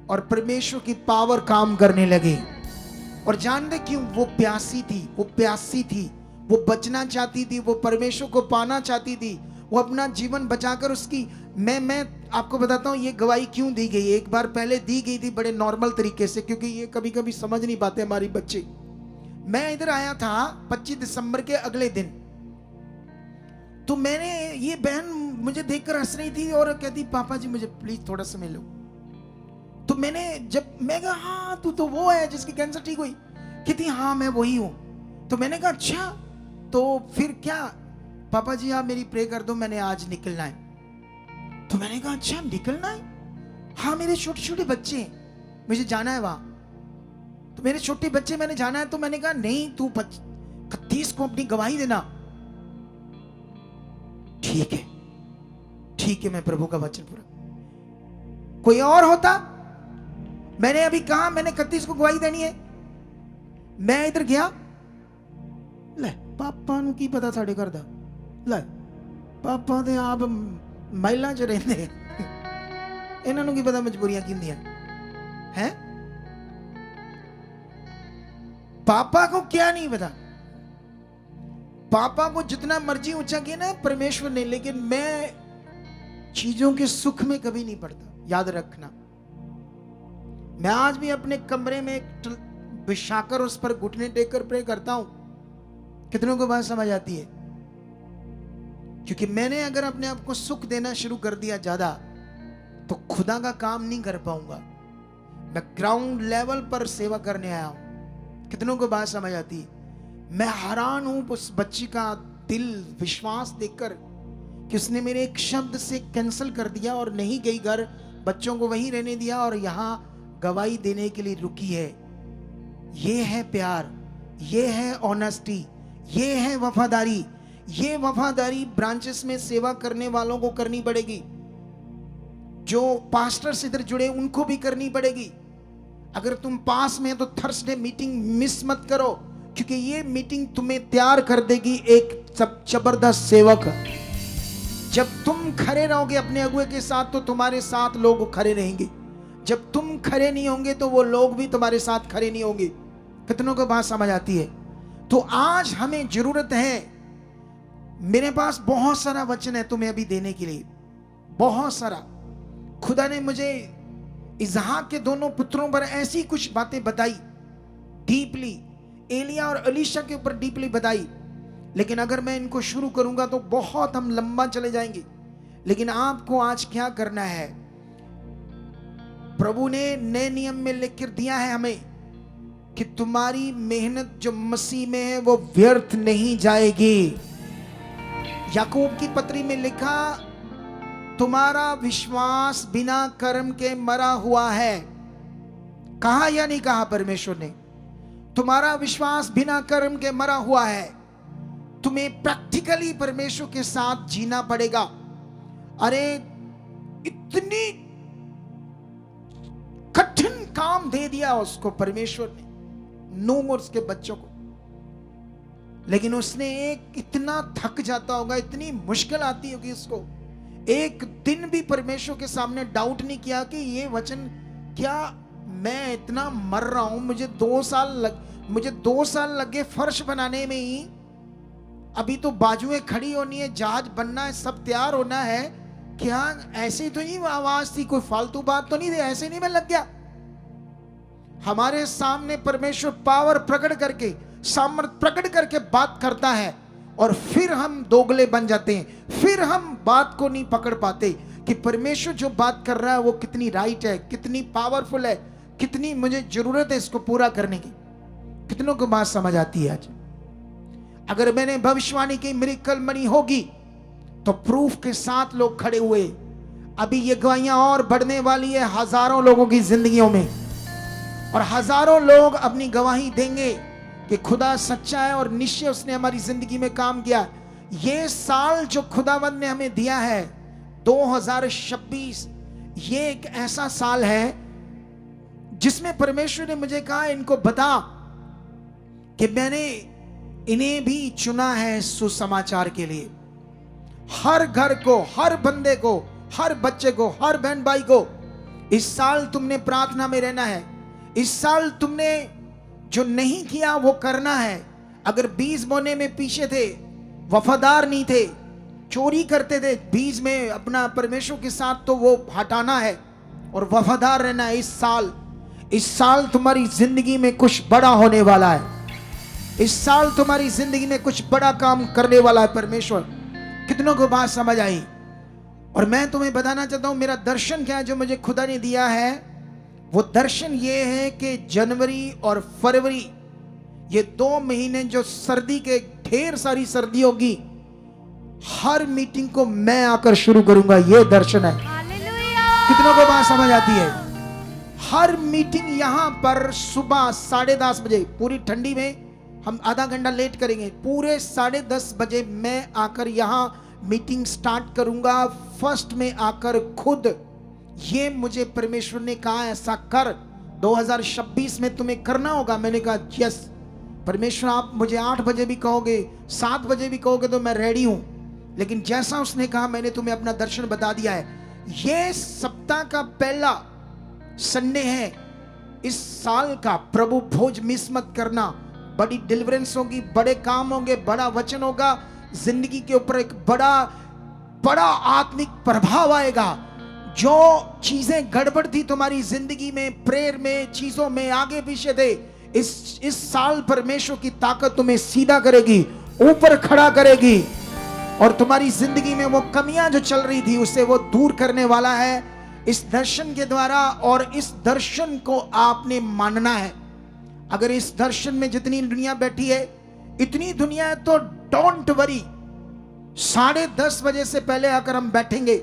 और परमेश्वर की पावर काम करने लगी, और जानते क्यों? वो प्यासी थी, वो प्यासी थी, वो बचना चाहती थी, वो परमेश्वर को पाना चाहती थी, वो अपना जीवन बचाकर उसकी, मैं आपको बताता हूं ये गवाही क्यों दी गई। एक बार पहले दी गई थी बड़े नॉर्मल तरीके से, क्योंकि ये कभी कभी समझ नहीं पाते हमारी बच्चे। मैं इधर आया था 25 दिसंबर के अगले दिन, तो मैंने, ये बहन मुझे देखकर हंस रही थी और कहती पापा जी मुझे प्लीज थोड़ा समय लो। तो मैंने जब मैं कहा हाँ तू तो वो है जिसकी कैंसर ठीक हुई, कहती हाँ मैं वही हूं। तो मैंने कहा अच्छा तो फिर क्या? पापा जी आप मेरी प्रे कर दो, मैंने आज निकलना है। तो मैंने कहा अच्छा निकलना है? हाँ मेरे छोटे छोटे बच्चे, मुझे जाना है वहां, तो मेरे छोटे बच्चे मैंने जाना है। तो मैंने कहा नहीं तू 31 को अपनी गवाही देना। ठीक है मैं प्रभु का वचन पूरा। कोई और होता, मैंने अभी कहा मैंने 31 को गवाही देनी है, मैं इधर गया, ले पापा ਨੂੰ ਕੀ ਪਤਾ ਸਾਡੇ ਘਰ ਦਾ, ਲੈ ਪਾਪਾ ਦੇ ਆਪ ਮਹਿਲਾਂ 'ਚ ਰਹਿੰਦੇ, ਇਹਨਾਂ ਨੂੰ ਕੀ ਪਤਾ ਮਜਬੂਰੀਆਂ ਕੀ ਹੁੰਦੀਆਂ हैं? पापा को क्या नहीं पता, पापा को जितना मर्जी ऊंचा किया ना परमेश्वर ने, लेकिन मैं चीजों के सुख में कभी नहीं पड़ता, याद रखना। मैं आज भी अपने कमरे में बिछाकर उस पर घुटने टेक कर प्रे करता हूं। कितनों को बात समझ आती है? क्योंकि मैंने अगर अपने आप को सुख देना शुरू कर दिया ज्यादा, तो खुदा का काम नहीं कर पाऊंगा। मैं ग्राउंड लेवल पर सेवा करने आया हूं। कितनों को बात समझ आती है? मैं हैरान हूं उस बच्ची का दिल, विश्वास देखकर कि उसने मेरे एक शब्द से कैंसिल कर दिया और नहीं गई घर, बच्चों को वहीं रहने दिया और यहां गवाही देने के लिए रुकी है। ये है प्यार, ये है ऑनेस्टी, ये है वफादारी। ये वफादारी ब्रांचेस में सेवा करने वालों को करनी पड़ेगी, जो पास्टर से इधर जुड़े उनको भी करनी पड़ेगी। अगर तुम पास में तो थर्सडे मीटिंग मिस मत करो, क्योंकि ये मीटिंग तुम्हें तैयार कर देगी एक जबरदस्त सेवक। जब तुम खड़े रहोगे अपने अगुए के साथ, तो तुम्हारे साथ लोग खड़े रहेंगे। जब तुम खड़े नहीं होंगे तो वो लोग भी तुम्हारे साथ खड़े नहीं होंगे। कितनों को बात समझ आती है? तो आज हमें जरूरत है, मेरे पास बहुत सारा वचन है तुम्हें अभी देने के लिए, बहुत सारा। खुदा ने मुझे इसहाक के दोनों पुत्रों पर ऐसी कुछ बातें बताई डीपली, एलिया और अलीशा के ऊपर डीपली बताई, लेकिन अगर मैं इनको शुरू करूंगा तो बहुत हम लंबा चले जाएंगे। लेकिन आपको आज क्या करना है? प्रभु ने नए नियम में लिख कर दिया है हमें कि तुम्हारी मेहनत जो मसीह में है वो व्यर्थ नहीं जाएगी। याकूब की पत्री में लिखा, तुम्हारा विश्वास बिना कर्म के मरा हुआ है। कहा या नहीं कहा परमेश्वर ने? तुम्हारा विश्वास बिना कर्म के मरा हुआ है। तुम्हें प्रैक्टिकली परमेश्वर के साथ जीना पड़ेगा। अरे इतनी कठिन काम दे दिया उसको परमेश्वर ने, नूह और उसके बच्चों को, लेकिन उसने एक इतना थक जाता होगा, इतनी मुश्किल आती होगी उसको, एक दिन भी परमेश्वर के सामने डाउट नहीं किया कि ये वचन क्या, मैं इतना मर रहा हूं, मुझे 2 साल लगे फर्श बनाने में ही, अभी तो बाजुएं खड़ी होनी है, जहाज बनना है, सब तैयार होना है, क्या ऐसे तो नहीं आवाज थी, कोई फालतू बात तो नहीं थी, ऐसे नहीं मैं लग गया। हमारे सामने परमेश्वर पावर प्रकट करके, सामर्थ प्रकट करके बात करता है और फिर हम दोगले बन जाते हैं, फिर हम बात को नहीं पकड़ पाते कि परमेश्वर जो बात कर रहा है वो कितनी राइट है, कितनी पावरफुल है, कितनी मुझे जरूरत है इसको पूरा करने की। कितनों को बात समझ आती है आज? अगर मैंने भविष्यवाणी की मिरेकल मनी होगी तो प्रूफ के साथ लोग खड़े हुए, अभी ये गवाहियां और बढ़ने वाली है हजारों लोगों की जिंदगियों में, और हजारों लोग अपनी गवाही देंगे कि खुदा सच्चा है और निश्चय उसने हमारी जिंदगी में काम किया। ये साल जो खुदावंद ने हमें दिया है 2026, ये एक ऐसा साल है जिसमें परमेश्वर ने मुझे कहा इनको बता कि मैंने इन्हें भी चुना है सुसमाचार के लिए। हर घर को, हर बंदे को, हर बच्चे को, हर बहन भाई को इस साल तुमने प्रार्थना में रहना है। इस साल तुमने जो नहीं किया वो करना है। अगर बीज बोने में पीछे थे, वफादार नहीं थे, चोरी करते थे बीज में अपना परमेश्वर के साथ, तो वो हटाना है और वफादार रहना है। इस साल तुम्हारी जिंदगी में कुछ बड़ा होने वाला है। इस साल तुम्हारी जिंदगी में कुछ बड़ा काम करने वाला है परमेश्वर। कितनों को बात समझ आई? और मैं तुम्हें बताना चाहता हूं मेरा दर्शन क्या है जो मुझे खुदा ने दिया है। वो दर्शन ये है कि जनवरी और फरवरी, ये 2 महीने जो सर्दी के, ढेर सारी सर्दी होगी, हर मीटिंग को मैं आकर शुरू करूंगा। ये दर्शन है। कितनों को बात समझ आती है? हर मीटिंग यहां पर सुबह 10:30 बजे, पूरी ठंडी में हम आधा घंटा लेट करेंगे, पूरे 10:30 बजे मैं आकर यहां मीटिंग स्टार्ट करूंगा। फर्स्ट में आकर खुद ये मुझे परमेश्वर ने कहा ऐसा कर, 2026 में तुम्हें करना होगा। मैंने कहा यस परमेश्वर, आप मुझे 8 बजे भी कहोगे, 7 बजे भी कहोगे तो मैं रेडी हूं, लेकिन जैसा उसने कहा मैंने तुम्हें अपना दर्शन बता दिया है। ये सप्ताह का पहला संडे है इस साल का। प्रभु भोज मिस मत करना। बड़ी डिलीवरेंस होगी, बड़े काम होंगे, बड़ा वचन होगा, जिंदगी के ऊपर एक बड़ा आत्मिक प्रभाव आएगा। जो चीजें गड़बड़ थी तुम्हारी जिंदगी में, प्रेयर में, चीजों में, आगे पीछे थे, इस साल परमेश्वर की ताकत तुम्हें सीधा करेगी, ऊपर खड़ा करेगी, और तुम्हारी जिंदगी में वो कमियां जो चल रही थी उसे वो दूर करने वाला है इस दर्शन के द्वारा। और इस दर्शन को आपने मानना है। अगर इस दर्शन में जितनी दुनिया बैठी है, इतनी दुनिया है, तो डोंट वरी। 10:30 बजे से पहले आकर हम बैठेंगे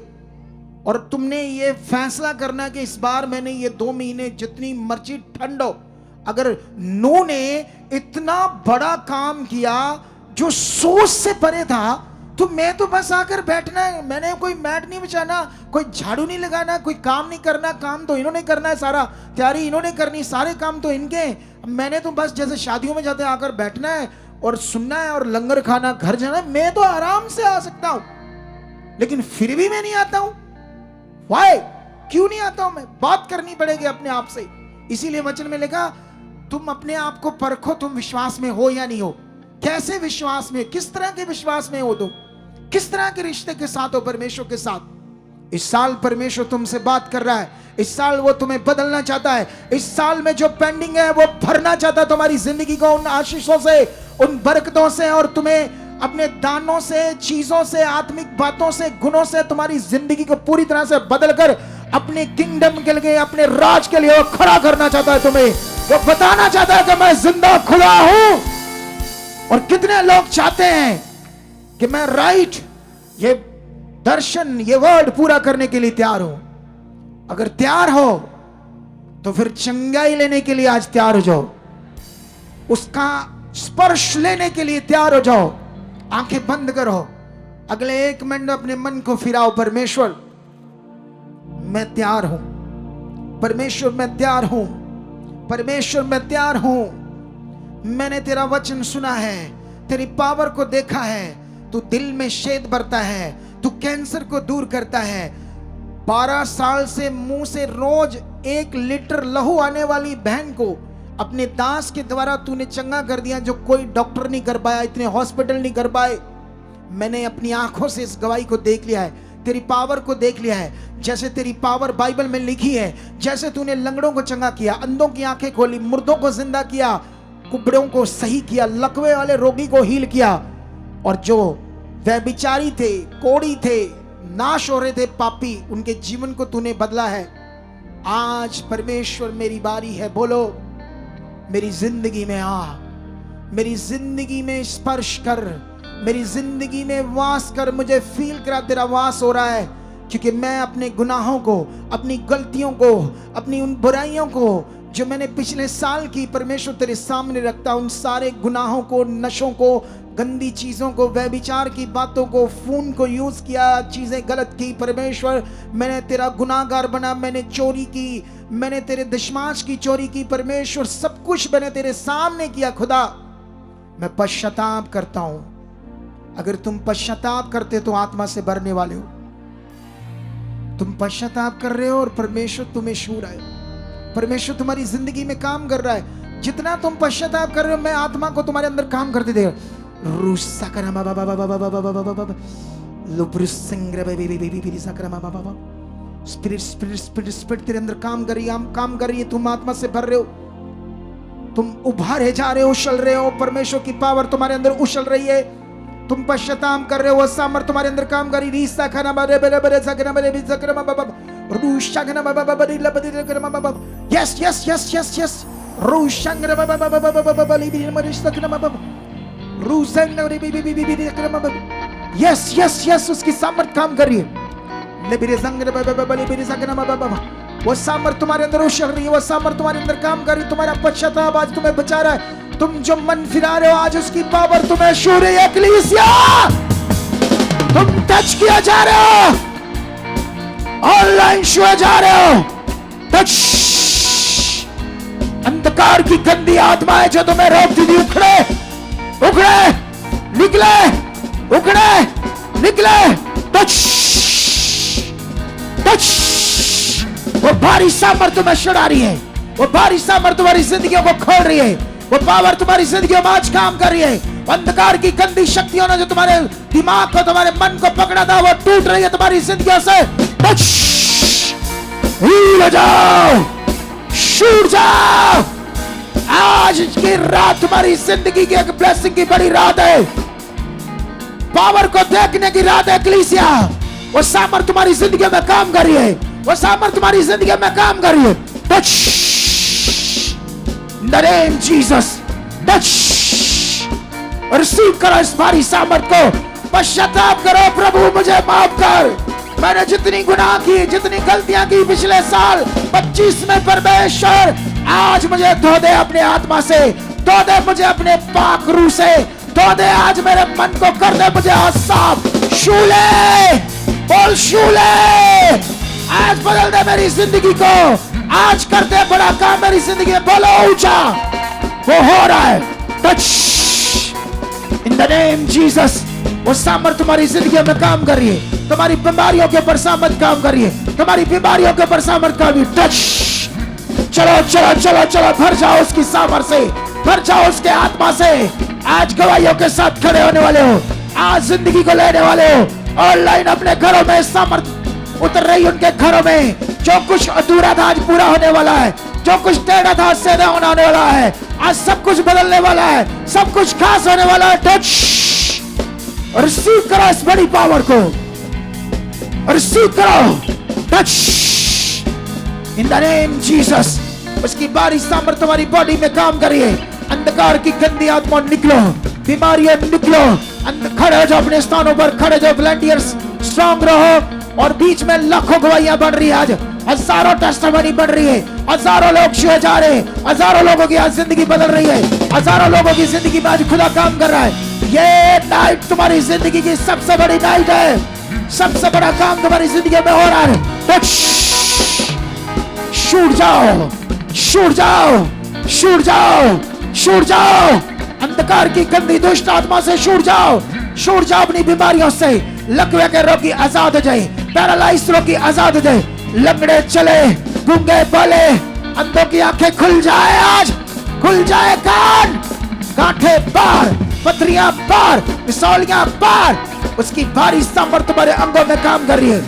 और तुमने ये फैसला करना कि इस बार मैंने ये 2 महीने जितनी मर्जी ठंड हो, अगर नू ने इतना बड़ा काम किया जो सोच से परे था, तो मैं तो बस आकर बैठना है। मैंने कोई मैट नहीं बिछाना, कोई झाड़ू नहीं लगाना, कोई काम नहीं करना। काम तो इन्होंने करना है, सारा तैयारी इन्होंने करनी, सारे काम तो इनके। मैंने तो बस जैसे शादियों में जाते हैं आकर बैठना है और सुनना है और लंगर खाना, घर जाना। मैं तो आराम से आ सकता हूं, लेकिन फिर भी मैं नहीं आता हूं। वाई? क्यों नहीं आता हूं? मैं बात करनी पड़ेगी अपने आप से। इसीलिए वचन में लिखा, तुम अपने आप को परखो, तुम विश्वास में हो या नहीं हो। कैसे विश्वास में, किस तरह के विश्वास में हो तुम, किस तरह के रिश्ते के साथ हो परमेश्वर के साथ। इस साल परमेश्वर तुमसे बात कर रहा है। इस साल वो तुम्हें बदलना चाहता है। इस साल में जो पेंडिंग है वो भरना चाहता है तुम्हारी जिंदगी को उन आशीषों से, उन बरकतों से, और तुम्हें अपने दानों से, चीजों से, आत्मिक बातों से, गुणों से तुम्हारी जिंदगी को पूरी तरह से बदलकर अपने किंगडम के लिए, अपने राज के लिए वो खड़ा करना चाहता है तुम्हें। वो बताना चाहता है कि मैं जिंदा खुदा हूं। और कितने लोग चाहते हैं कि मैं ये दर्शन, ये वर्ड पूरा करने के लिए तैयार हूं। अगर तैयार हो तो फिर चंगाई लेने के लिए आज तैयार हो जाओ, उसका स्पर्श लेने के लिए तैयार हो जाओ। आंखें बंद करो, अगले 1 मिनट अपने मन को फिराओ। परमेश्वर मैं तैयार हूं, परमेश्वर मैं तैयार हूं, परमेश्वर मैं तैयार हूं। मैंने तेरा वचन सुना है, तेरी पावर को देखा है। तू दिल में शेद भरता है, तू कैंसर को दूर करता है। 12 साल से मुंह से रोज 1 लीटर लहू आने वाली बहन को अपने दास के द्वारा तूने चंगा कर दिया, जो कोई डॉक्टर नहीं कर पाया, इतने हॉस्पिटल नहीं कर पाए। मैंने अपनी आंखों से इस गवाही को देख लिया है, तेरी पावर को देख लिया है। जैसे तेरी पावर बाइबल में लिखी है, जैसे तूने लंगड़ों को चंगा किया, अंधों की आंखें खोली, मुर्दों को जिंदा किया, कुबड़ों को सही किया, लकवे वाले रोगी को हील किया, और जो व्यभिचारी थे, कोड़ी थे, नाश हो रहे थे, पापी, उनके जीवन को तूने बदला है। आज परमेश्वर मेरी बारी है। बोलो, मेरी जिंदगी में आ, मेरी जिंदगी में स्पर्श कर, मेरी जिंदगी में वास कर। मुझे फील करा तेरा वास हो रहा है, क्योंकि मैं अपने गुनाहों को, अपनी गलतियों को, अपनी उन बुराइयों को जो मैंने पिछले साल की, परमेश्वर तेरे सामने रखता। उन सारे गुनाहों को, नशों को, गंदी चीजों को, व्यभिचार की बातों को, फोन को यूज किया, चीजें गलत की। परमेश्वर मैंने तेरा गुनाहगार बना, मैंने चोरी की, मैंने तेरे दशमांश की चोरी की। परमेश्वर सब कुछ मैंने तेरे सामने किया। खुदा मैं पश्चाताप करता हूं। अगर तुम पश्चाताप करते तो आत्मा से भरने वाले हो। तुम पश्चाताप कर रहे हो और परमेश्वर तुम्हें छू रहा है। परमेश्वर तुम्हारी जिंदगी में काम कर रहा है। जितना तुम पश्चाताप कर रहे हो, मैं आत्मा को तुम्हारे अंदर काम करते देगा। स्पिरिट स्पिरिट स्पिरिट स्पिरिट तेरे अंदर काम कर रही है। तुम आत्मा से भर रहे हो, तुम उभारे जा रहे हो, उछल रहे हो। परमेश्वर की पावर तुम्हारे अंदर उछल रही है। तुम पश्चाताप कर रहे हो, सामर तुम्हारे अंदर काम कर रही है। Yes yes yes yes yes yes yes yes उसकी सामर्थ काम कर रही है। वो सामर्थ तुम्हारे अंदर उछल रही है, वो सामर्थ तुम्हारे अंदर काम कर रही है। तुम्हारा पश्चाताप आज तुम्हें बचा रहा है। तुम जो मन फिरा रहे हो, आज उसकी पावर तुम्हें छू रही है। एक्लीसिया, तुम टच किया जा रहे हो ऑनलाइन छुए जा रहे हो। टच। अंधकार की गंदी आत्माएं जो तुम्हें रोकती थी, उखड़े उखड़े निकले, उखड़े निकले। Touch touch. वो भारी सामर्थ तुम्हें छुड़ा रही है, वो भारी सामर्थ तुम्हारी जिंदगियों को खोल रही है, वो पावर तुम्हारी जिंदगियों में आज काम कर रही है। अंधकार की गंदी शक्तियों ने जो तुम्हारे दिमाग को, तुम्हारे मन को पकड़ा था, वो टूट रही है तुम्हारी जिंदगियों से। टच। हिल जाओ, छूट जाओ। आज की रात तुम्हारी जिंदगी की एक ब्लेसिंग की बड़ी रात है, पावर को देखने की रात है कलीसिया। वो सामर्थ तुम्हारी जिंदगी में काम कर रही है, वो सामर्थ तुम्हारी जिंदगी में काम कर रही है। Touch in the name Jesus. Touch. Receive करो इस भारी सामर्थ को। पश्चाताप करो, प्रभु मुझे माफ कर, मैंने जितनी गुनाह की, जितनी गलतियां की पिछले साल 25 में, परमेश्वर आज मुझे धो दे अपने आत्मा से, धो दे मुझे अपने पाक रूह से, धो दे आज मेरे मन को, कर दे मुझे आज साफ। शूले बोल, शूले आज बदल दे मेरी जिंदगी को, आज कर दे बड़ा काम मेरी जिंदगी में। बोलो ऊंचा, वो हो रहा है। Touch in the name Jesus. वो सामर्थ तुम्हारी जिंदगी में काम कर रही है, तुम्हारी बीमारियों के ऊपर सामर्थ काम कर रही है, तुम्हारी बीमारियों के ऊपर सामर्थ काम। टच। चलो चलो चलो चलो, भर जाओ उसकी सामर्थ से, भर जाओ उसके आत्मा से। आज गवाहियों के साथ खड़े होने वाले हो, आज जिंदगी को लेने वाले हो। ऑनलाइन अपने घरों में सामर्थ उतर रही, उनके घरों में जो कुछ अधूरा था आज पूरा होने वाला है, जो कुछ टेढ़ा था सीधा होने वाला है, आज सब कुछ बदलने वाला है, सब कुछ खास होने वाला है। टच। रिसीव करो इस बड़ी पावर को, रिसीव करो। Touch in the name Jesus. उसकी बारी सामर्थ तुम्हारी बॉडी में काम कर रही है। अंधकार की गंदी आत्मा निकलो, बीमारियां निकलो। खड़े हो जाओ अपने स्थानों पर, खड़े जाओ वॉलंटियर्स, स्ट्रांग रहो। और बीच में लाखों गवाहियां बढ़ रही है, आज हजारों टेस्टिमनी बढ़ रही है, हजारों लोग छुए जा रहे हैं, हजारों लोगों की आज जिंदगी बदल रही है, हजारों लोगों की जिंदगी में आज खुदा काम कर रहा है। ये नाइट तुम्हारी जिंदगी की सबसे बड़ी नाइट है, सबसे बड़ा काम तुम्हारी जिंदगी में हो रहा है। टच। छूट जाओ, छूट जाओ, छूट जाओ, छूट जाओ। अंधकार की गंदी दुष्ट आत्मा से छूट जाओ, छूट जाओ अपनी बीमारियों से। लकवे के रोगी आजाद हो जाए, पैरालाइज रोगी आजाद हो जाए, लंगड़े चले, गूंगे बोले, अंधों की आंखें खुल जाए, आज खुल जाए कान, गांठे पार, पथरियां पार, मिसौलियां पार। उसकी भारी सामर्थ तुम्हारे अंगों में काम कर रही है,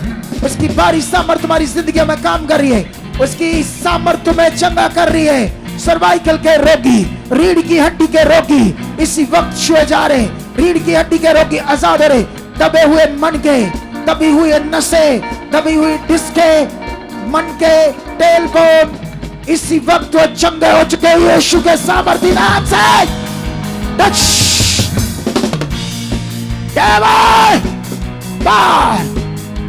उसकी भारी सामर्थ तुम्हारी जिंदगी में काम कर रही है, उसकी सामर्थ तुम्हें चंगा कर रही है। सर्वाइकल के रोगी, रीढ़ की हड्डी के रोगी इसी वक्त छुए जा रहे, रीढ़ की हड्डी के रोगी आजाद हो रहे, दबे हुए मन के, दबी हुई नसें, दबी हुई डिस्कें, मन के टेल बोन इसी वक्त वो चंगे हो चुके हैं यीशु के सामर्थी नाम से। टच। पार,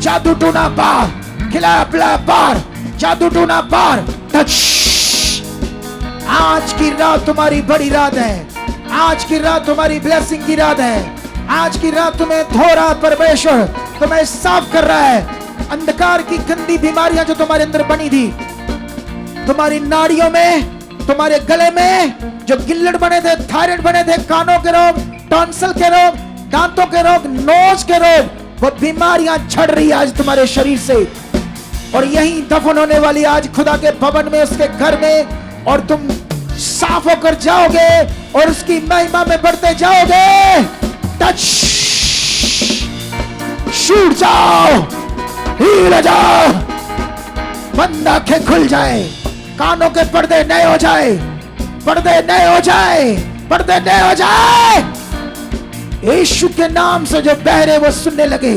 जादू टूना पार, खिलाया पिलाया पार, जादू टूना पार। टच। आज की रात तुम्हारी बड़ी रात है, आज की रात तुम्हारी ब्लेसिंग की रात है, आज की रात तुम्हें धो रहा परमेश्वर, तुम्हें साफ कर रहा है। अंधकार की गंदी बीमारियां जो तुम्हारे अंदर बनी थी, तुम्हारी नाड़ियों में, तुम्हारे गले में जो गिल्लड़ बने थे, थायराइड बने थे, कानों के रोग, टॉन्सिल के रोग, दांतों के रोग, नोज के रोग, वो बीमारियां झड़ रही आज तुम्हारे शरीर से और यही दफन होने वाली आज खुदा के भवन में, उसके घर में, और तुम साफ होकर जाओगे और उसकी महिमा में बढ़ते जाओगे। टच। छूट जाओ, हिल जाओ, बंद आंखें खुल जाए, कानों के पर्दे नए हो जाए, पर्दे नए हो जाए, पर्दे नए हो जाए। यीशु के नाम से जो बहरे वो सुनने लगे,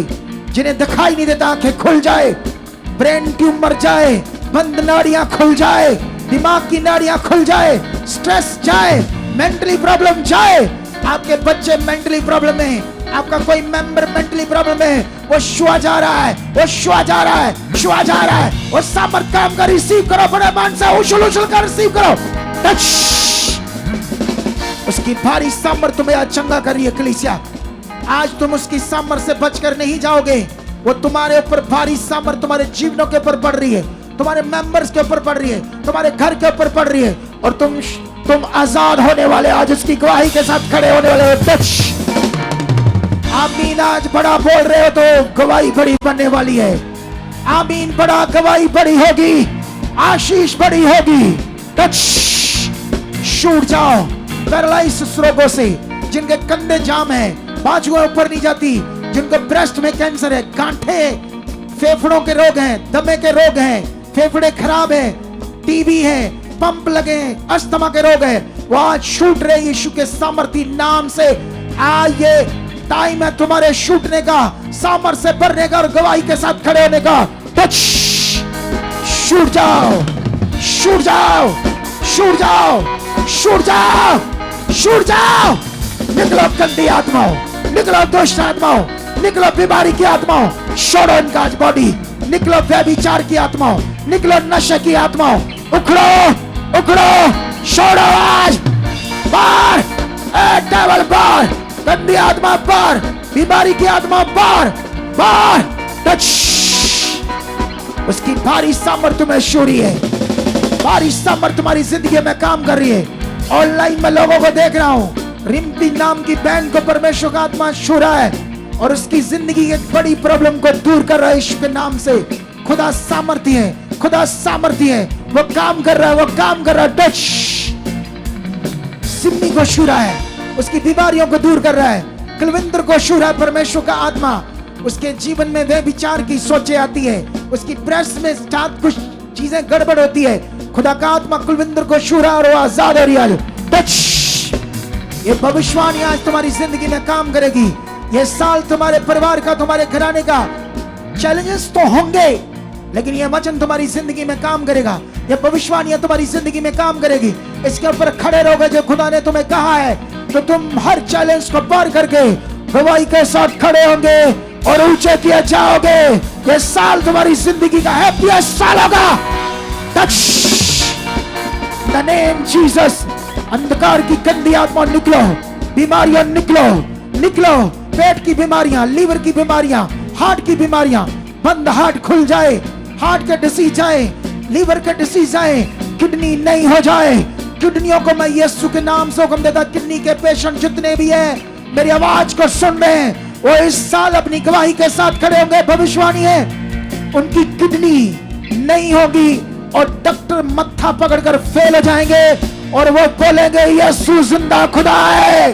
जिन्हें दिखाई नहीं देता आंखें खुल जाए, ब्रेन ट्यूमर जाए, बंद नाड़ियां खुल जाए, दिमाग की नाड़ियां खुल जाए, स्ट्रेस जाए, मेंटली प्रॉब्लम जाए। आपके बच्चे मेंटली प्रॉब्लम में, आपका कोई मेंबर मेंटली प्रॉब्लम है, वो छुआ जा रहा है, वो छुआ जा रहा है, छुआ जा रहा है। वो सामर्थ काम का रिसीव करो, बड़े मन से उछल उछल कर रिसीव करो। टच। उसकी भारी सामर्थ तुम्हें आज चंगा कर रही है कलीसिया। आज तुम उसकी सामर्थ से बचकर नहीं जाओगे, वो तुम्हारे ऊपर भारी सामर्थ तुम्हारे जीवनों के ऊपर पड़ रही है, तुम्हारे मेंबर्स के ऊपर पड़ रही है, तुम्हारे घर के ऊपर पड़ रही है, और तुम आजाद होने वाले, आज उसकी गवाही के साथ खड़े होने वाले हो। टच। आमीन। आज बड़ा बोल रहे हो तो गवाही बड़ी बनने वाली है। आमीन। बड़ा गवाही बड़ी होगी, आशीष बड़ी होगी। टच। छूट जाओ पैरालाइसिस रोगों से, जिनके कंधे जाम है, बाजुएं ऊपर नहीं जाती, जिनको ब्रेस्ट में कैंसर है, गांठे, फेफड़ों के रोग हैं, दमे के रोग हैं, फेफड़े खराब है, टीबी है, पंप लगे हैं, अस्थमा के रोग है, वो आज छूट रहे यीशु के सामर्थी नाम से। ये टाइम है तुम्हारे छूटने का, सामर्थ्य से भरने का और गवाही के साथ खड़े होने का। टच। छूट जाओ, छूट जाओ, छूट जाओ, छूट जाओ, छूट जाओ। निकलो गंदी आत्माओं, निकलो दुष्ट आत्माओं, निकलो बीमारी की आत्माओं, छोड़ो इनका आज बॉडी। निकलो व्यभिचार की आत्माओं, निकलो नशे की आत्माओं, उखड़ो, उखड़ो, छोड़ो आज। बाहर, डेविल बाहर, गंदी आत्मा बाहर, बीमारी की आत्मा बाहर, बाहर। टच। उसकी भारी सामर्थ्य में शूरी है, भारी सामर्थ्य तुम्हारी जिंदगी में काम कर रही है। ऑनलाइन में लोगों को देख रहा हूं, रिम्पी नाम की बहन को परमेश्वर का आत्मा छू रहा है और उसकी जिंदगी की एक बड़ी प्रॉब्लम को दूर कर रहा है यीशु के नाम से। खुदा सामर्थ्य है, खुदा सामर्थ्य है, वो काम कर रहा है, वो काम कर रहा है। टच। सिम्मी को छू रहा है, उसकी बीमारियों को दूर कर रहा है। कुलविंदर को छू रहा है परमेश्वर का आत्मा, उसके जीवन में वे विचार की सोचें आती है, उसकी ब्रेस्ट में साथ कुछ चीजें गड़बड़ होती है। खुदा का आत्मा कुलविंदर को छू रहा है और वो आजाद हो रही है। टच। ये भविष्यवाणी आज तुम्हारी जिंदगी में काम करेगी। ये साल तुम्हारे परिवार का, तुम्हारे घराने का, चैलेंजेस तो होंगे, लेकिन ये वचन तुम्हारी जिंदगी में काम करेगा। ये भविष्यवाणी तुम्हारी जिंदगी में काम करेगी। इसके ऊपर खड़े रहोगे जो खुदा ने तुम्हें कहा है, तो तुम हर चैलेंज को पार करके गवाही के साथ खड़े होंगे और ऊंचे किए जाओगे। ये साल तुम्हारी जिंदगी का हैप्पीएस्ट साल होगा। टच। The name Jesus. अंधकार की गंदी आत्मा निकलो, बीमारियां निकलो, निकलो। पेट की बीमारियां, लीवर की बीमारियां, हार्ट की बीमारियां, बंद हार्ट खुल जाए, हार्ट के डिसीज जाए, लीवर के डिसीज जाए, किडनी नहीं हो जाए। किडनियों को मैं यीशु के नाम से हुक्म देता, किडनी के पेशेंट जितने भी हैं मेरी आवाज को सुन रहे हैं, वो इस साल अपनी गवाही के साथ खड़े होंगे। भविष्यवाणी है, उनकी किडनी नहीं होगी और डॉक्टर मत्था पकड़कर फेल हो जाएंगे और वो बोलेंगे यीशु जिंदा खुदा है।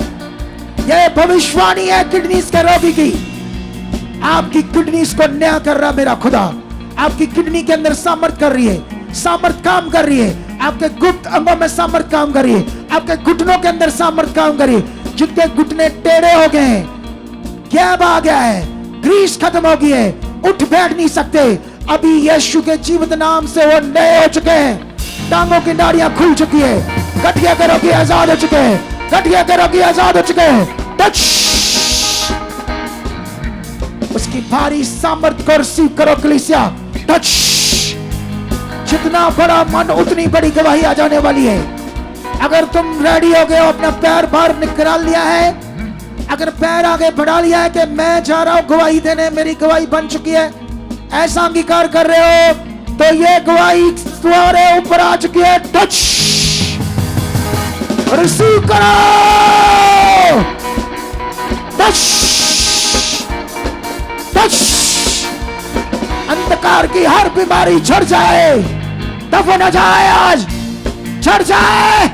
ये भविष्यवाणी है किडनीज के रोगी की। आपकी किडनीज को न्याय कर रहा मेरा खुदा। आपकी किडनी के अंदर सामर्थ कर रही है, सामर्थ काम कर रही है। आपके गुप्त अंगों में सामर्थ काम कर रही है, आपके घुटनों के अंदर सामर्थ काम कर रही है। जिनके घुटने टेढ़े हो गए हैं, गैप आ गया है, ग्रीस खत्म हो गई है, उठ बैठ नहीं सकते, अभी यीशु के जीवित नाम से वो नए हो चुके हैं। टांगों की नाड़ियां खुल चुकी है, गठिया के रोगी आजाद हो चुके हैं, गठिया के रोगी आजाद हो चुके हैं। टच। उसकी भारी सामर्थ को रिसीव करो कलीसिया। टच। जितना बड़ा मन उतनी बड़ी गवाही आ जाने वाली है। अगर तुम रेडी हो गए हो, अपना पैर बाहर निकाल लिया है, अगर पैर आगे बढ़ा लिया है कि मैं जा रहा हूं गवाही देने, मेरी गवाही बन चुकी है, ऐसा अंगीकार कर रहे हो, तो ये गवाही तुम्हारे ऊपर आ चुकी है। टच। रिसीव करो। टच। टच। अंधकार की हर बीमारी झड़ जाए, दफन हो जाए, आज झड़ जाए।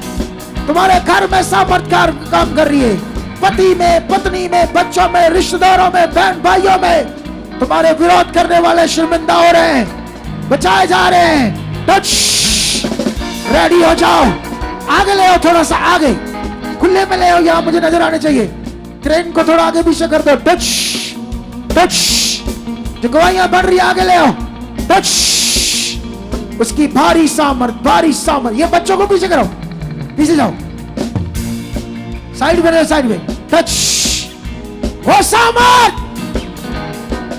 तुम्हारे घर में सामर्थकार काम कर रही है, पति में, पत्नी में, बच्चों में, रिश्तेदारों में, बहन भाइयों में तुम्हारे विरोध करने वाले शर्मिंदा हो रहे हैं, बचाए जा रहे हैं। टच। रेडी हो जाओ, आगे ले आओ, थोड़ा सा आगे खुले में ले आओ, यहां मुझे नजर आने चाहिए। ट्रेन को थोड़ा आगे पीछे कर दो। टच। टच। जो गवाहियां बढ़ रही है आगे ले आओ। टच। उसकी भारी सामर्थ, भारी सामर्थ। ये बच्चों को पीछे करो, पीछे जाओ, साइड में रहो, साइड में। टच। वो सामर्थ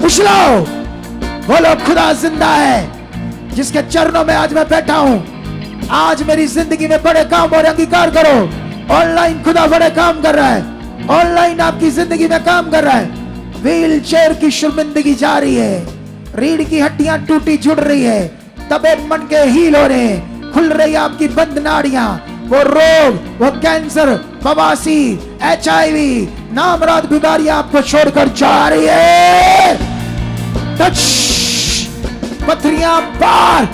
उछलो, बोलो खुदा जिंदा है, जिसके चरणों में आज मैं बैठा हूं। आज मेरी जिंदगी में बड़े काम और अंगीकार करो। ऑनलाइन खुदा बड़े काम कर रहा है, ऑनलाइन आपकी जिंदगी में काम कर रहा है। व्हील चेयर की शर्मिंदगी जा रही है, रीढ़ की हड्डियां टूटी जुड़ रही है, दबे मन के हील हो रहे हैं, खुल रही है आपकी बंद नाड़ियां, वो रोग, वो कैंसर, बवासीर, HIV, नामराद बीमारियां आपको छोड़कर जा रही है। टच, पथरियां पार,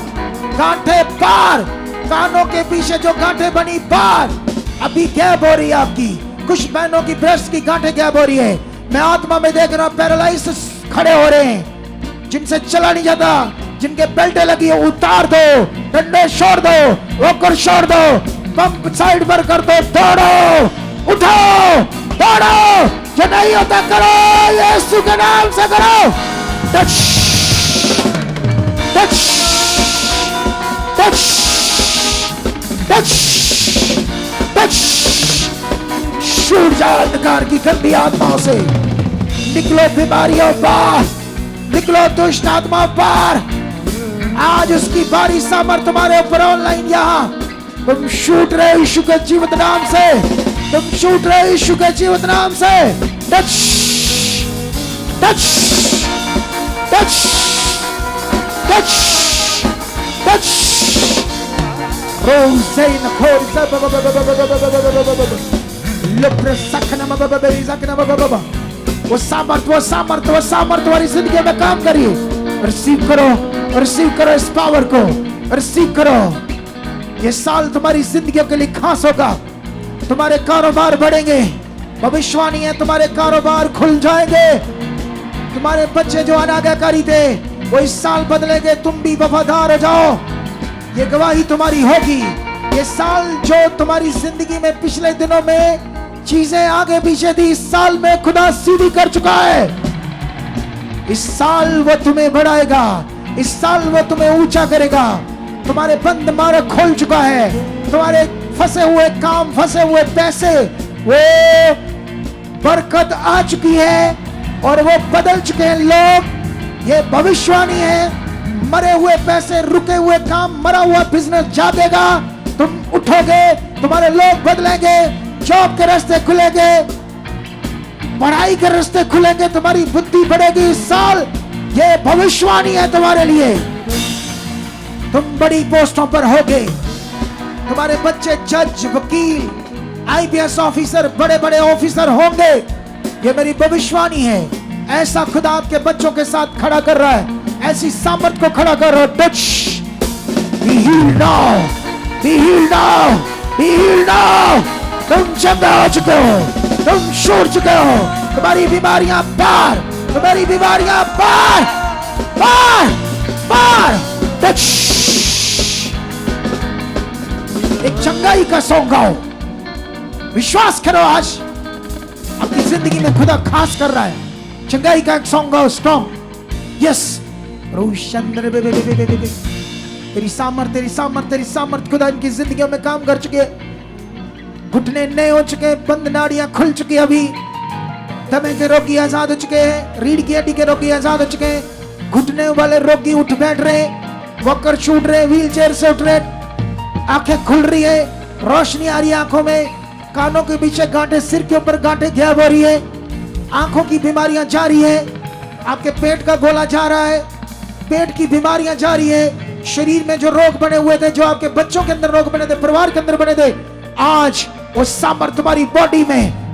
गांठें पार, कानों के पीछे जो गांठें बनी पार, अभी गैप हो रही है आपकी। कुछ बहनों की ब्रेस्ट की गांठें गैप हो रही है। मैं आत्मा में देख रहा हूं पैरालाइसिस खड़े हो रहे हैं, जिनसे चला नहीं जाता, जिनके बेल्टें लगी है उतार दो, डंडे छोड़ दो, वॉकर छोड़ दो, पंप साइड पर कर दो, दौड़ो, उठो, दौड़ो, जो नहीं होता करो, यीशु के नाम से करो। Touch, touch, touch, touch, touch, छूट जाओ अंधकार की गंदी आत्माओं से, निकलो बीमारियों बाहर, निकलो दुष्ट आत्मा बाहर। आज उसकी बारी सामर्थ तुम्हारे ऊपर ऑनलाइन यहाँ, तुम छूट रहे यीशु के जीवित नाम से, तुम छूट रहे यीशु के जीवित नाम से। Touch, touch, touch, touch, touch, रोज़ेन खोर लुप्र सकना बाबा, वो सामर्थ वाली जिंदगी में काम करिए। रिसीव करो इस पावर को, रिसीव करो। ये साल तुम्हारी जिंदगी के लिए खास होगा, तुम्हारे कारोबार बढ़ेंगे, भविष्यवाणी है, तुम्हारे कारोबार खुल जाएंगे। तुम्हारे बच्चे जो अनाज्ञाकारी थे वो इस साल बदलेंगे, तुम भी वफादार हो जाओ, ये गवाही तुम्हारी होगी। ये साल जो तुम्हारी जिंदगी में पिछले दिनों में चीजें आगे पीछे थी, इस साल में खुदा सीधी कर चुका है। इस साल वो तुम्हें बढ़ाएगा, इस साल वो तुम्हें ऊंचा करेगा। तुम्हारे बंद मार्ग खोल चुका है, तुम्हारे फंसे हुए काम, फंसे हुए पैसे, वो बरकत आ चुकी है और वो बदल चुके हैं लोग। ये भविष्यवाणी है, मरे हुए पैसे, रुके हुए काम, मरा हुआ बिजनेस जागेगा, तुम उठोगे, तुम्हारे लोग बदलेंगे, जॉब के रास्ते खुलेंगे, पढ़ाई के रास्ते खुलेंगे, तुम्हारी बुद्धि बढ़ेगी। इस साल ये भविष्यवाणी है तुम्हारे लिए, तुम बड़ी पोस्टों पर होगे, तुम्हारे बच्चे जज, वकील, IPS ऑफिसर, बड़े बड़े ऑफिसर होंगे। ये मेरी भविष्यवाणी है। ऐसा खुदा आपके बच्चों के साथ खड़ा कर रहा है, ऐसी सामर्थ को खड़ा कर रहा है। Touch, be healed now, be healed now, be healed now. तुम चंगा हो चुके हो, तुम छोड़ चुके हो, तुम्हारी बीमारियां पार, तुम्हारी बीमारियां पार, पार, पार। टच, एक चंगाई का सॉन्ग गाओ, विश्वास करो आज अपनी जिंदगी में खुदा खास कर रहा है। चंगाई का एक सॉन्ग गाओ, स्ट्रॉन्ग। यस, रोशंद्र तेरी सामर्थ खुदा इनकी जिंदगियों में काम कर चुकी है। घुटने नए हो चुके, बंद नाड़ियां खुल चुकी है, अभी दमे के रोगी आजाद हो चुके हैं, रीढ़ की हड्डी के रोगी आजाद हो चुके हैं, घुटने वाले रोगी उठ बैठ रहे, वॉकर छूट रहे, व्हील चेयर से उठ रहे, आंखें खुल रही है, रोशनी आ रही है आंखों में, कानों के पीछे गांठें, सिर के ऊपर गांठें गैप हो रही है, आंखों की बीमारियां जा रही है, आपके पेट का गोला जा रहा है, पेट की बीमारियां जा रही है, शरीर में जो रोग बने हुए थे, जो आपके बच्चों के अंदर रोग बने थे, परिवार के अंदर बने थे, आज वो सामर्थ तुम्हारी बॉडी में